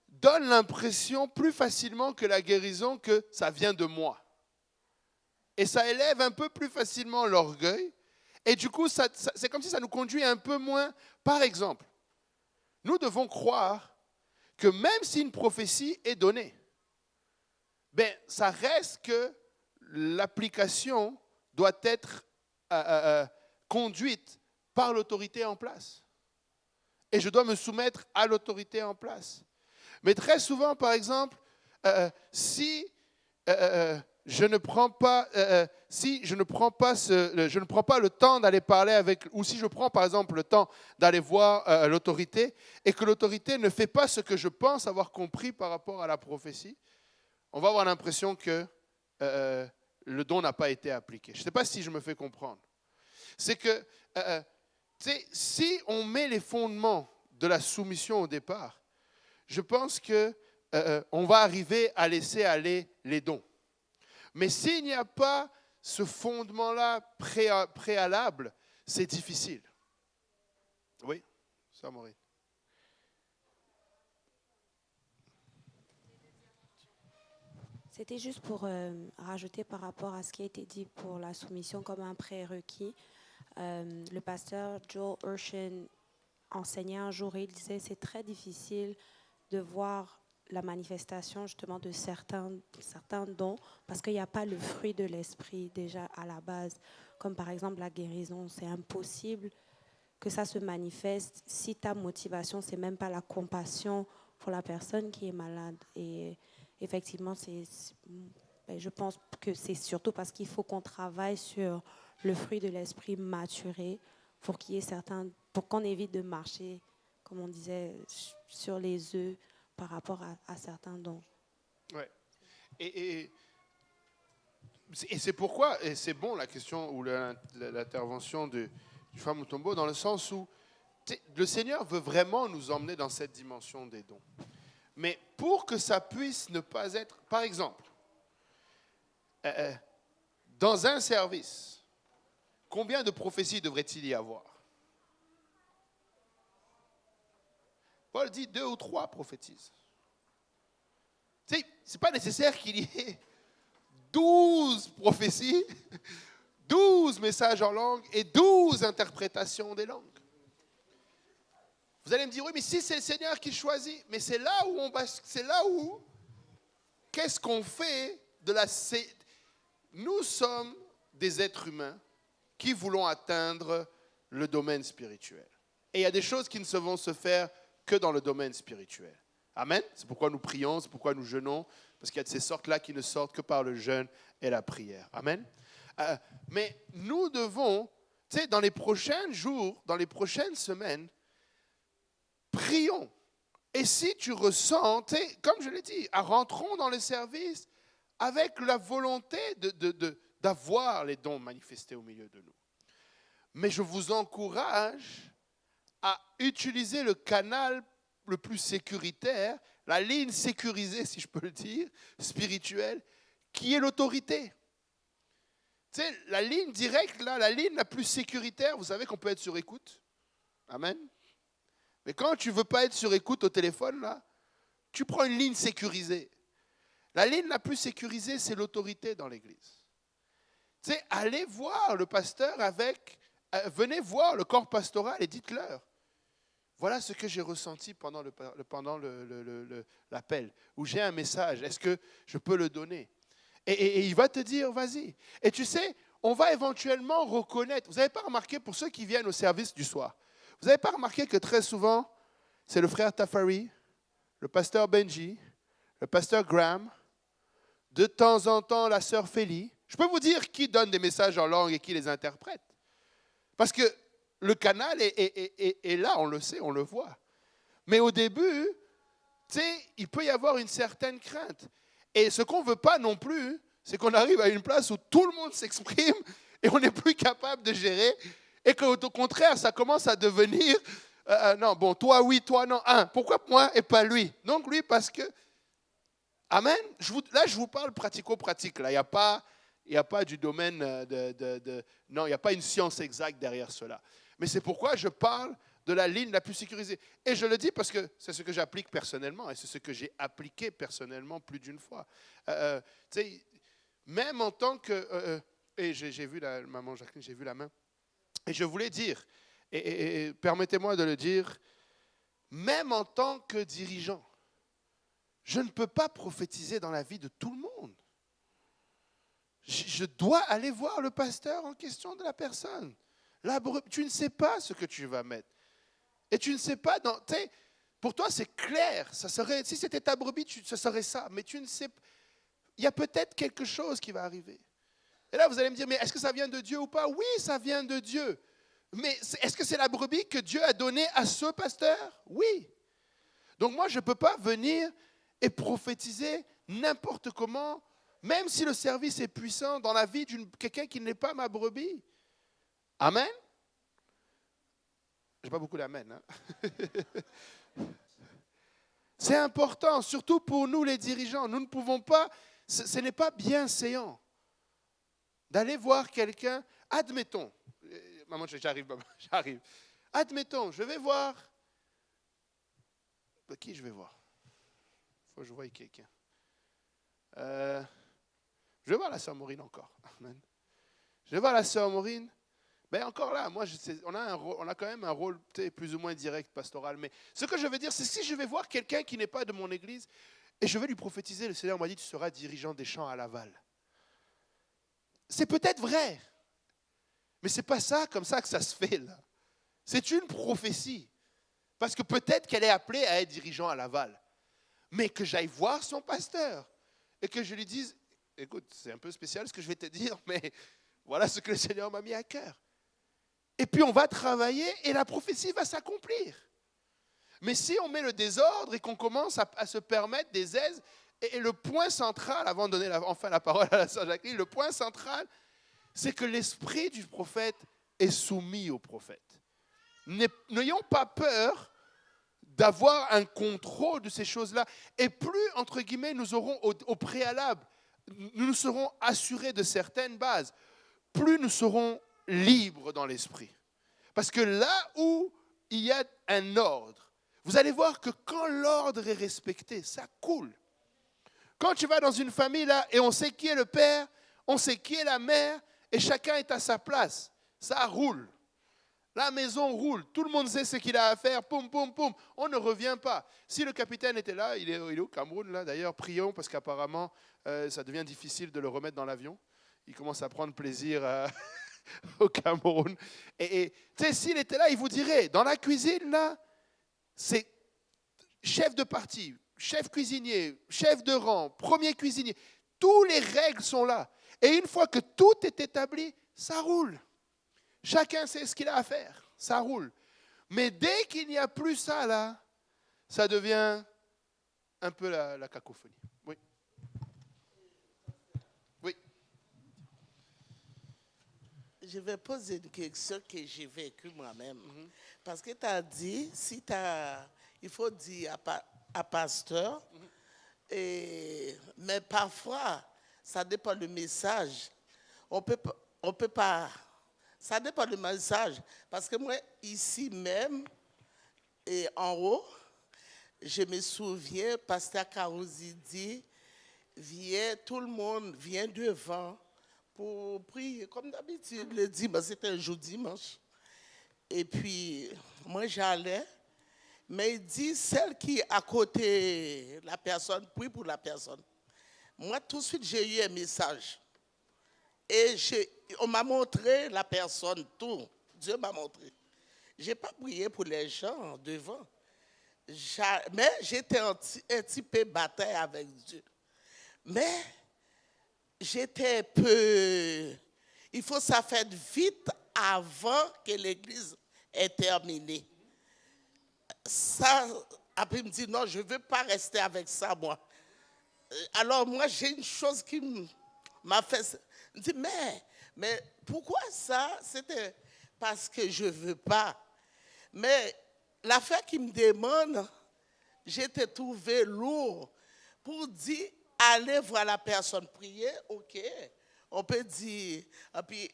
donnent l'impression plus facilement que la guérison que ça vient de moi. Et ça élève un peu plus facilement l'orgueil. Et du coup, c'est comme si ça nous conduit un peu moins. Par exemple, nous devons croire que même si une prophétie est donnée, ça reste que l'application doit être conduite par l'autorité en place. Et je dois me soumettre à l'autorité en place. Mais très souvent, par exemple, si je ne prends pas le temps d'aller parler avec, ou si je prends par exemple le temps d'aller voir l'autorité et que l'autorité ne fait pas ce que je pense avoir compris par rapport à la prophétie, on va avoir l'impression que le don n'a pas été appliqué. Je ne sais pas si je me fais comprendre. C'est que si on met les fondements de la soumission au départ, je pense qu'on va arriver à laisser aller les dons. Mais s'il n'y a pas ce fondement-là préalable, c'est difficile. Oui, ça Maureen. C'était juste pour rajouter par rapport à ce qui a été dit pour la soumission comme un prérequis. Le pasteur Joel Urshan enseignait un jour et il disait c'est très difficile de voir la manifestation justement de certains dons, parce qu'il n'y a pas le fruit de l'esprit déjà à la base, comme par exemple la guérison. C'est impossible que ça se manifeste si ta motivation, c'est même pas la compassion pour la personne qui est malade. Et effectivement, je pense que c'est surtout parce qu'il faut qu'on travaille sur le fruit de l'esprit maturé pour qu'il y ait pour qu'on évite de marcher, comme on disait, sur les œufs par rapport à certains dons. Ouais. Et c'est pourquoi, et c'est bon la question ou l'intervention du Frère Mutombo, dans le sens où le Seigneur veut vraiment nous emmener dans cette dimension des dons. Mais pour que ça puisse ne pas être, par exemple, dans un service, combien de prophéties devrait-il y avoir? Paul dit 2 ou 3 prophétisent. Tu sais, ce n'est pas nécessaire qu'il y ait 12 prophéties, 12 messages en langue et 12 interprétations des langues. Vous allez me dire, oui, mais si c'est le Seigneur qui choisit, mais c'est là où qu'est-ce qu'on fait de la... Nous sommes des êtres humains qui voulons atteindre le domaine spirituel. Et il y a des choses qui ne vont se faire que dans le domaine spirituel. Amen. C'est pourquoi nous prions, c'est pourquoi nous jeûnons, parce qu'il y a de ces sortes-là qui ne sortent que par le jeûne et la prière. Amen. Mais nous devons, tu sais, dans les prochains jours, dans les prochaines semaines, prions. Et si tu ressens, tu sais, comme je l'ai dit, rentrons dans le service avec la volonté d'avoir les dons manifestés au milieu de nous. Mais je vous encourage à utiliser le canal le plus sécuritaire, la ligne sécurisée, si je peux le dire, spirituelle, qui est l'autorité. Tu sais, la ligne directe, là, la ligne la plus sécuritaire, vous savez qu'on peut être sur écoute. Amen. Mais quand tu ne veux pas être sur écoute au téléphone, là, tu prends une ligne sécurisée. La ligne la plus sécurisée, c'est l'autorité dans l'Église. Tu sais, allez voir le pasteur venez voir le corps pastoral et dites-leur. Voilà ce que j'ai ressenti pendant l'appel, où j'ai un message. Est-ce que je peux le donner? Et il va te dire, vas-y. Et tu sais, on va éventuellement reconnaître. Vous n'avez pas remarqué, pour ceux qui viennent au service du soir, vous n'avez pas remarqué que très souvent, c'est le frère Tafari, le pasteur Benji, le pasteur Graham, de temps en temps la sœur Félie. Je peux vous dire qui donne des messages en langue et qui les interprète. Parce que le canal est là, on le sait, on le voit. Mais au début, tu sais, il peut y avoir une certaine crainte. Et ce qu'on ne veut pas non plus, c'est qu'on arrive à une place où tout le monde s'exprime et on n'est plus capable de gérer. Et qu'au contraire, ça commence à devenir, non, bon, toi oui, toi non. Pourquoi moi et pas lui? Donc lui, parce que, amen, là je vous parle pratico-pratique. Là, il n'y a pas du domaine non, il n'y a pas une science exacte derrière cela. Mais c'est pourquoi je parle de la ligne la plus sécurisée. Et je le dis parce que c'est ce que j'applique personnellement et c'est ce que j'ai appliqué personnellement plus d'une fois. Tu sais, même en tant que... et j'ai vu maman Jacqueline, j'ai vu la main. Et je voulais dire, et permettez-moi de le dire, même en tant que dirigeant, je ne peux pas prophétiser dans la vie de tout le monde. Je dois aller voir le pasteur en question de la personne. Tu ne sais pas ce que tu vas mettre. Et tu ne sais pas, pour toi c'est clair, ça serait, si c'était ta brebis, ce serait ça. Mais tu ne sais pas, il y a peut-être quelque chose qui va arriver. Et là vous allez me dire, mais est-ce que ça vient de Dieu ou pas? Oui, ça vient de Dieu. Mais est-ce que c'est la brebis que Dieu a donnée à ce pasteur? Oui. Donc moi je ne peux pas venir et prophétiser n'importe comment, même si le service est puissant dans la vie de quelqu'un qui n'est pas ma brebis. Amen. Je n'ai pas beaucoup d'amen. Hein? C'est important, surtout pour nous les dirigeants. Nous ne pouvons pas, ce n'est pas bienséant d'aller voir quelqu'un. Admettons, maman, j'arrive. Admettons, je vais voir. Qui je vais voir? Il faut que je voie quelqu'un. Je vais voir la sœur Maureen encore. Amen. Je vais voir la sœur Maureen. Mais encore là, moi, on a quand même un rôle plus ou moins direct, pastoral. Mais ce que je veux dire, c'est si je vais voir quelqu'un qui n'est pas de mon église et je vais lui prophétiser, le Seigneur m'a dit, tu seras dirigeant des champs à Laval. C'est peut-être vrai, mais ce n'est pas ça, comme ça que ça se fait là. C'est une prophétie. Parce que peut-être qu'elle est appelée à être dirigeant à Laval. Mais que j'aille voir son pasteur et que je lui dise, écoute, c'est un peu spécial ce que je vais te dire, mais voilà ce que le Seigneur m'a mis à cœur. Et puis on va travailler et la prophétie va s'accomplir. Mais si on met le désordre et qu'on commence à se permettre des aises, et le point central, avant de donner enfin la parole à la sœur Jacqueline, le point central, c'est que l'esprit du prophète est soumis au prophète. N'ayons pas peur d'avoir un contrôle de ces choses-là. Et plus, entre guillemets, nous aurons au préalable, nous serons assurés de certaines bases, plus nous serons libres dans l'esprit. Parce que là où il y a un ordre, vous allez voir que quand l'ordre est respecté, ça coule. Quand tu vas dans une famille là et on sait qui est le père, on sait qui est la mère et chacun est à sa place, ça roule. La maison roule, tout le monde sait ce qu'il a à faire, poum, poum, poum, on ne revient pas. Si le capitaine était là, il est au Cameroun là, d'ailleurs, prions parce qu'apparemment ça devient difficile de le remettre dans l'avion. Il commence à prendre plaisir au Cameroun. Et tu sais, s'il était là, il vous dirait, dans la cuisine là, c'est chef de partie, chef cuisinier, chef de rang, premier cuisinier, toutes les règles sont là. Et une fois que tout est établi, ça roule. Chacun sait ce qu'il a à faire, ça roule. Mais dès qu'il n'y a plus ça là, ça devient un peu la cacophonie. Oui. Oui. Je vais poser une question que j'ai vécue moi-même. Parce que tu as dit, il faut dire à pasteur, mais parfois, ça dépend du message. On peut pas. Ça dépend du message. Parce que moi, ici même, et en haut, je me souviens, pasteur Karouzi dit, tout le monde vient devant pour prier. Comme d'habitude, le dimanche, c'était un jour dimanche. Et puis, moi, j'allais. Mais il dit, celle qui est à côté de la personne, prie pour la personne. Moi, tout de suite, j'ai eu un message. Et on m'a montré la personne, tout. Dieu m'a montré. Je n'ai pas prié pour les gens devant. Mais j'étais un petit peu bataille avec Dieu. Mais j'étais peu... Il faut ça faire vite avant que l'église ait terminé. Ça, après, il me dit, non, je ne veux pas rester avec ça, moi. Alors, moi, j'ai une chose qui m'a fait... Je me dis, mais pourquoi ça? C'était parce que je ne veux pas. Mais l'affaire qui me demande, j'étais trouvé lourd pour dire, allez voir la personne prier, ok. On peut dire, et puis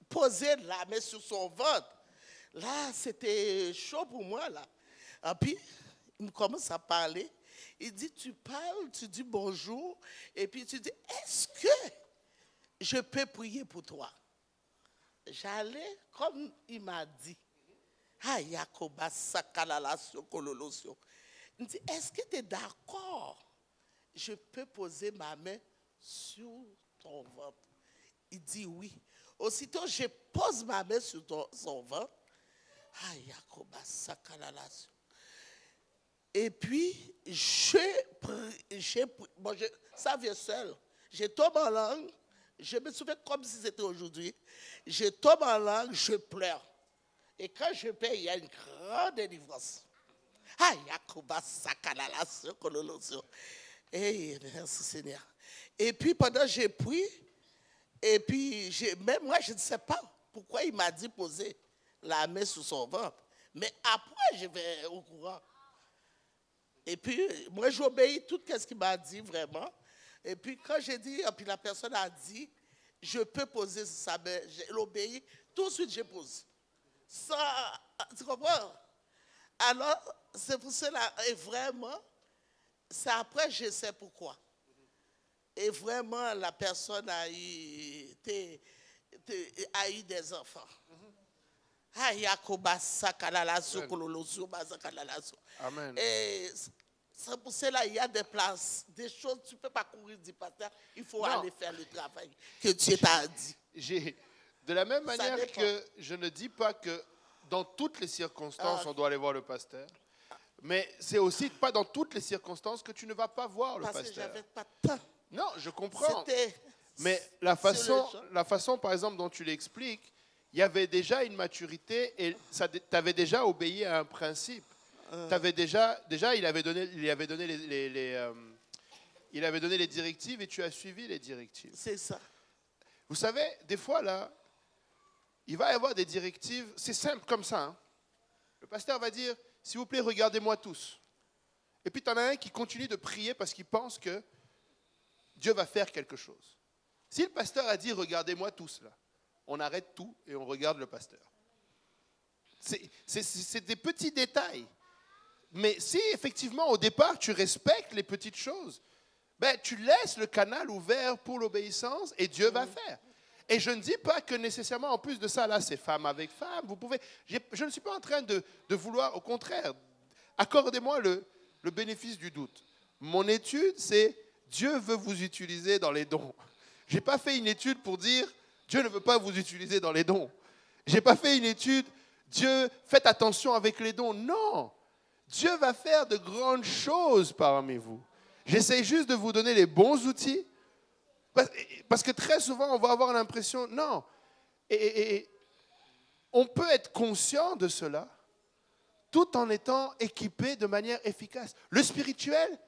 poser la main sur son ventre. Là, c'était chaud pour moi, là. Et puis, il me commence à parler. Il dit, tu parles, tu dis bonjour, et puis tu dis, est-ce que je peux prier pour toi? J'allais, comme il m'a dit, il me dit, est-ce que tu es d'accord? Je peux poser ma main sur ton ventre. Il dit oui. Aussitôt, je pose ma main sur son ventre. Et puis, ça vient seul. Je tombe en langue. Je me souviens comme si c'était aujourd'hui. Je tombe en langue, je pleure. Et quand je pleure, il y a une grande délivrance. Merci Seigneur. Et puis pendant que j'ai pris, et puis même moi je ne sais pas pourquoi il m'a dit poser la main sur son ventre. Mais après je vais au courant. Et puis moi j'obéis tout ce qu'il m'a dit vraiment. Et puis quand j'ai dit, et puis la personne a dit, je peux poser sa main, je l'obéis, tout de suite je pose. Ça, tu comprends? Alors, c'est pour cela, et vraiment, c'est après je sais pourquoi. Et vraiment, la personne a eu des enfants. Amen. Et c'est pour cela qu'il y a des places, des choses, tu ne peux pas courir du pasteur, il faut Non. aller faire le travail que Dieu t'a dit. De la même Ça manière dépend. que je ne dis pas que dans toutes les circonstances, on doit aller voir le pasteur, mais c'est aussi pas dans toutes les circonstances que tu ne vas pas voir le Parce que pasteur. j'avais pas de temps. Non, je comprends. C'était Mais sur le champ. la façon, par exemple, dont tu l'expliques, il y avait déjà une maturité et tu avais déjà obéi à un principe. T'avais déjà, il avait donné les directives et tu as suivi les directives. C'est ça. Vous savez, des fois, là, il va y avoir des directives, c'est simple comme ça. Hein. Le pasteur va dire, s'il vous plaît, regardez-moi tous. Et puis, tu en as un qui continue de prier parce qu'il pense que Dieu va faire quelque chose. Si le pasteur a dit, regardez-moi tous, là, on arrête tout et on regarde le pasteur. C'est des petits détails. Mais si, effectivement, au départ, tu respectes les petites choses, ben, tu laisses le canal ouvert pour l'obéissance et Dieu va faire. Et je ne dis pas que nécessairement, en plus de ça, là, c'est femme avec femme. Vous pouvez. Je ne suis pas en train de vouloir, au contraire, accordez-moi le bénéfice du doute. Mon étude, c'est Dieu veut vous utiliser dans les dons. Je n'ai pas fait une étude pour dire Dieu ne veut pas vous utiliser dans les dons. Je n'ai pas fait une étude Dieu, faites attention avec les dons. Non, Dieu va faire de grandes choses parmi vous. J'essaie juste de vous donner les bons outils. Parce que très souvent, on va avoir l'impression, non. Et on peut être conscient de cela tout en étant équipé de manière efficace. Le spirituel,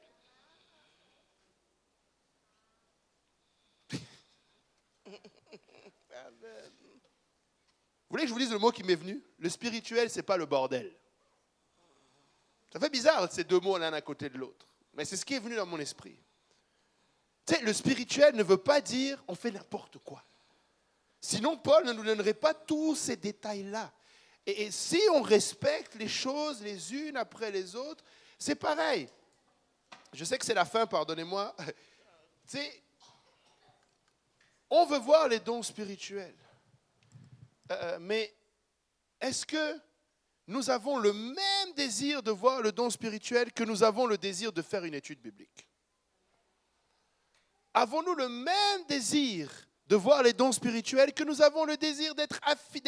vous voulez que je vous dise le mot qui m'est venu? Le spirituel, ce n'est pas le bordel. Ça fait bizarre ces deux mots l'un à côté de l'autre. Mais c'est ce qui est venu dans mon esprit. Tu sais, le spirituel ne veut pas dire on fait n'importe quoi. Sinon, Paul ne nous donnerait pas tous ces détails-là. Et si on respecte les choses les unes après les autres, c'est pareil. Je sais que c'est la fin, pardonnez-moi. Tu sais, on veut voir les dons spirituels. Mais est-ce que nous avons le même désir de voir le don spirituel que nous avons le désir de faire une étude biblique? Avons-nous le même désir de voir les dons spirituels que nous avons le désir d'être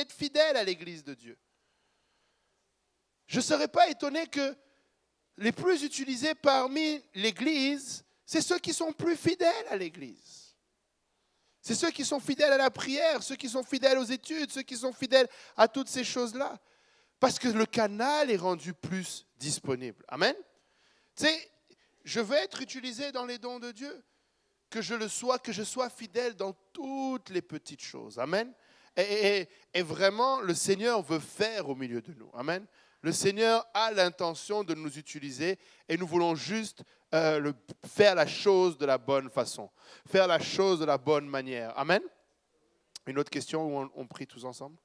fidèles à l'Église de Dieu? Je ne serais pas étonné que les plus utilisés parmi l'Église, c'est ceux qui sont plus fidèles à l'Église. C'est ceux qui sont fidèles à la prière, ceux qui sont fidèles aux études, ceux qui sont fidèles à toutes ces choses-là. Parce que le canal est rendu plus disponible. Amen. Tu sais, je veux être utilisé dans les dons de Dieu. Que je sois fidèle dans toutes les petites choses. Amen. Et vraiment, le Seigneur veut faire au milieu de nous. Amen. Le Seigneur a l'intention de nous utiliser et nous voulons juste faire la chose de la bonne façon. Faire la chose de la bonne manière. Amen. Une autre question où on prie tous ensemble?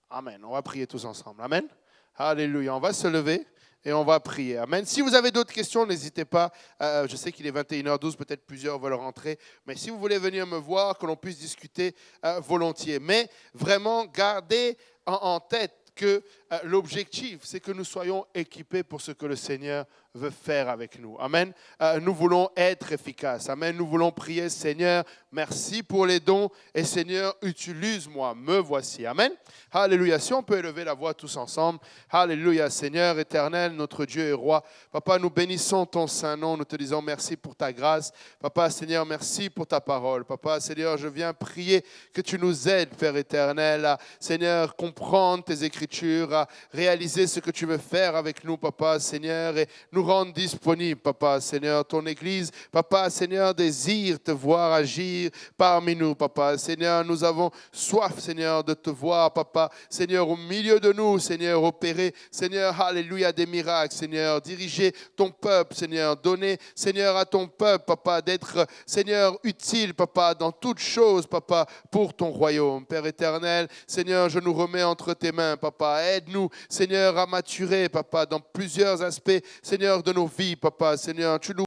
Amen. On va prier tous ensemble. Amen. Alléluia. On va se lever et on va prier. Amen. Si vous avez d'autres questions, n'hésitez pas. Je sais qu'il est 21h12, peut-être plusieurs veulent rentrer. Mais si vous voulez venir me voir, que l'on puisse discuter volontiers. Mais vraiment, gardez en tête que l'objectif, c'est que nous soyons équipés pour ce que le Seigneur veut faire avec nous. Amen. Nous voulons être efficaces. Amen. Nous voulons prier, Seigneur, merci pour les dons. Et Seigneur, utilise-moi, me voici. Amen. Alléluia. Si on peut élever la voix tous ensemble. Alléluia. Seigneur éternel, notre Dieu et roi. Papa, nous bénissons ton saint nom. Nous te disons merci pour ta grâce. Papa, Seigneur, merci pour ta parole. Papa, Seigneur, je viens prier que tu nous aides, Père éternel, à, Seigneur, comprendre tes écritures, à réaliser ce que tu veux faire avec nous, Papa, Seigneur, et nous rendre disponibles, Papa, Seigneur. Ton Église, Papa, Seigneur, désire te voir agir parmi nous, Papa. Seigneur, nous avons soif, Seigneur, de te voir, Papa. Seigneur, au milieu de nous, Seigneur, opérer, Seigneur, alléluia, des miracles, Seigneur. Diriger ton peuple, Seigneur. Donner, Seigneur, à ton peuple, Papa, d'être, Seigneur, utile, Papa, dans toutes choses, Papa, pour ton royaume. Père éternel, Seigneur, je nous remets entre tes mains, Papa. Aide-nous, Seigneur, à maturer, Papa, dans plusieurs aspects, Seigneur, de nos vies, Papa. Seigneur, tu nous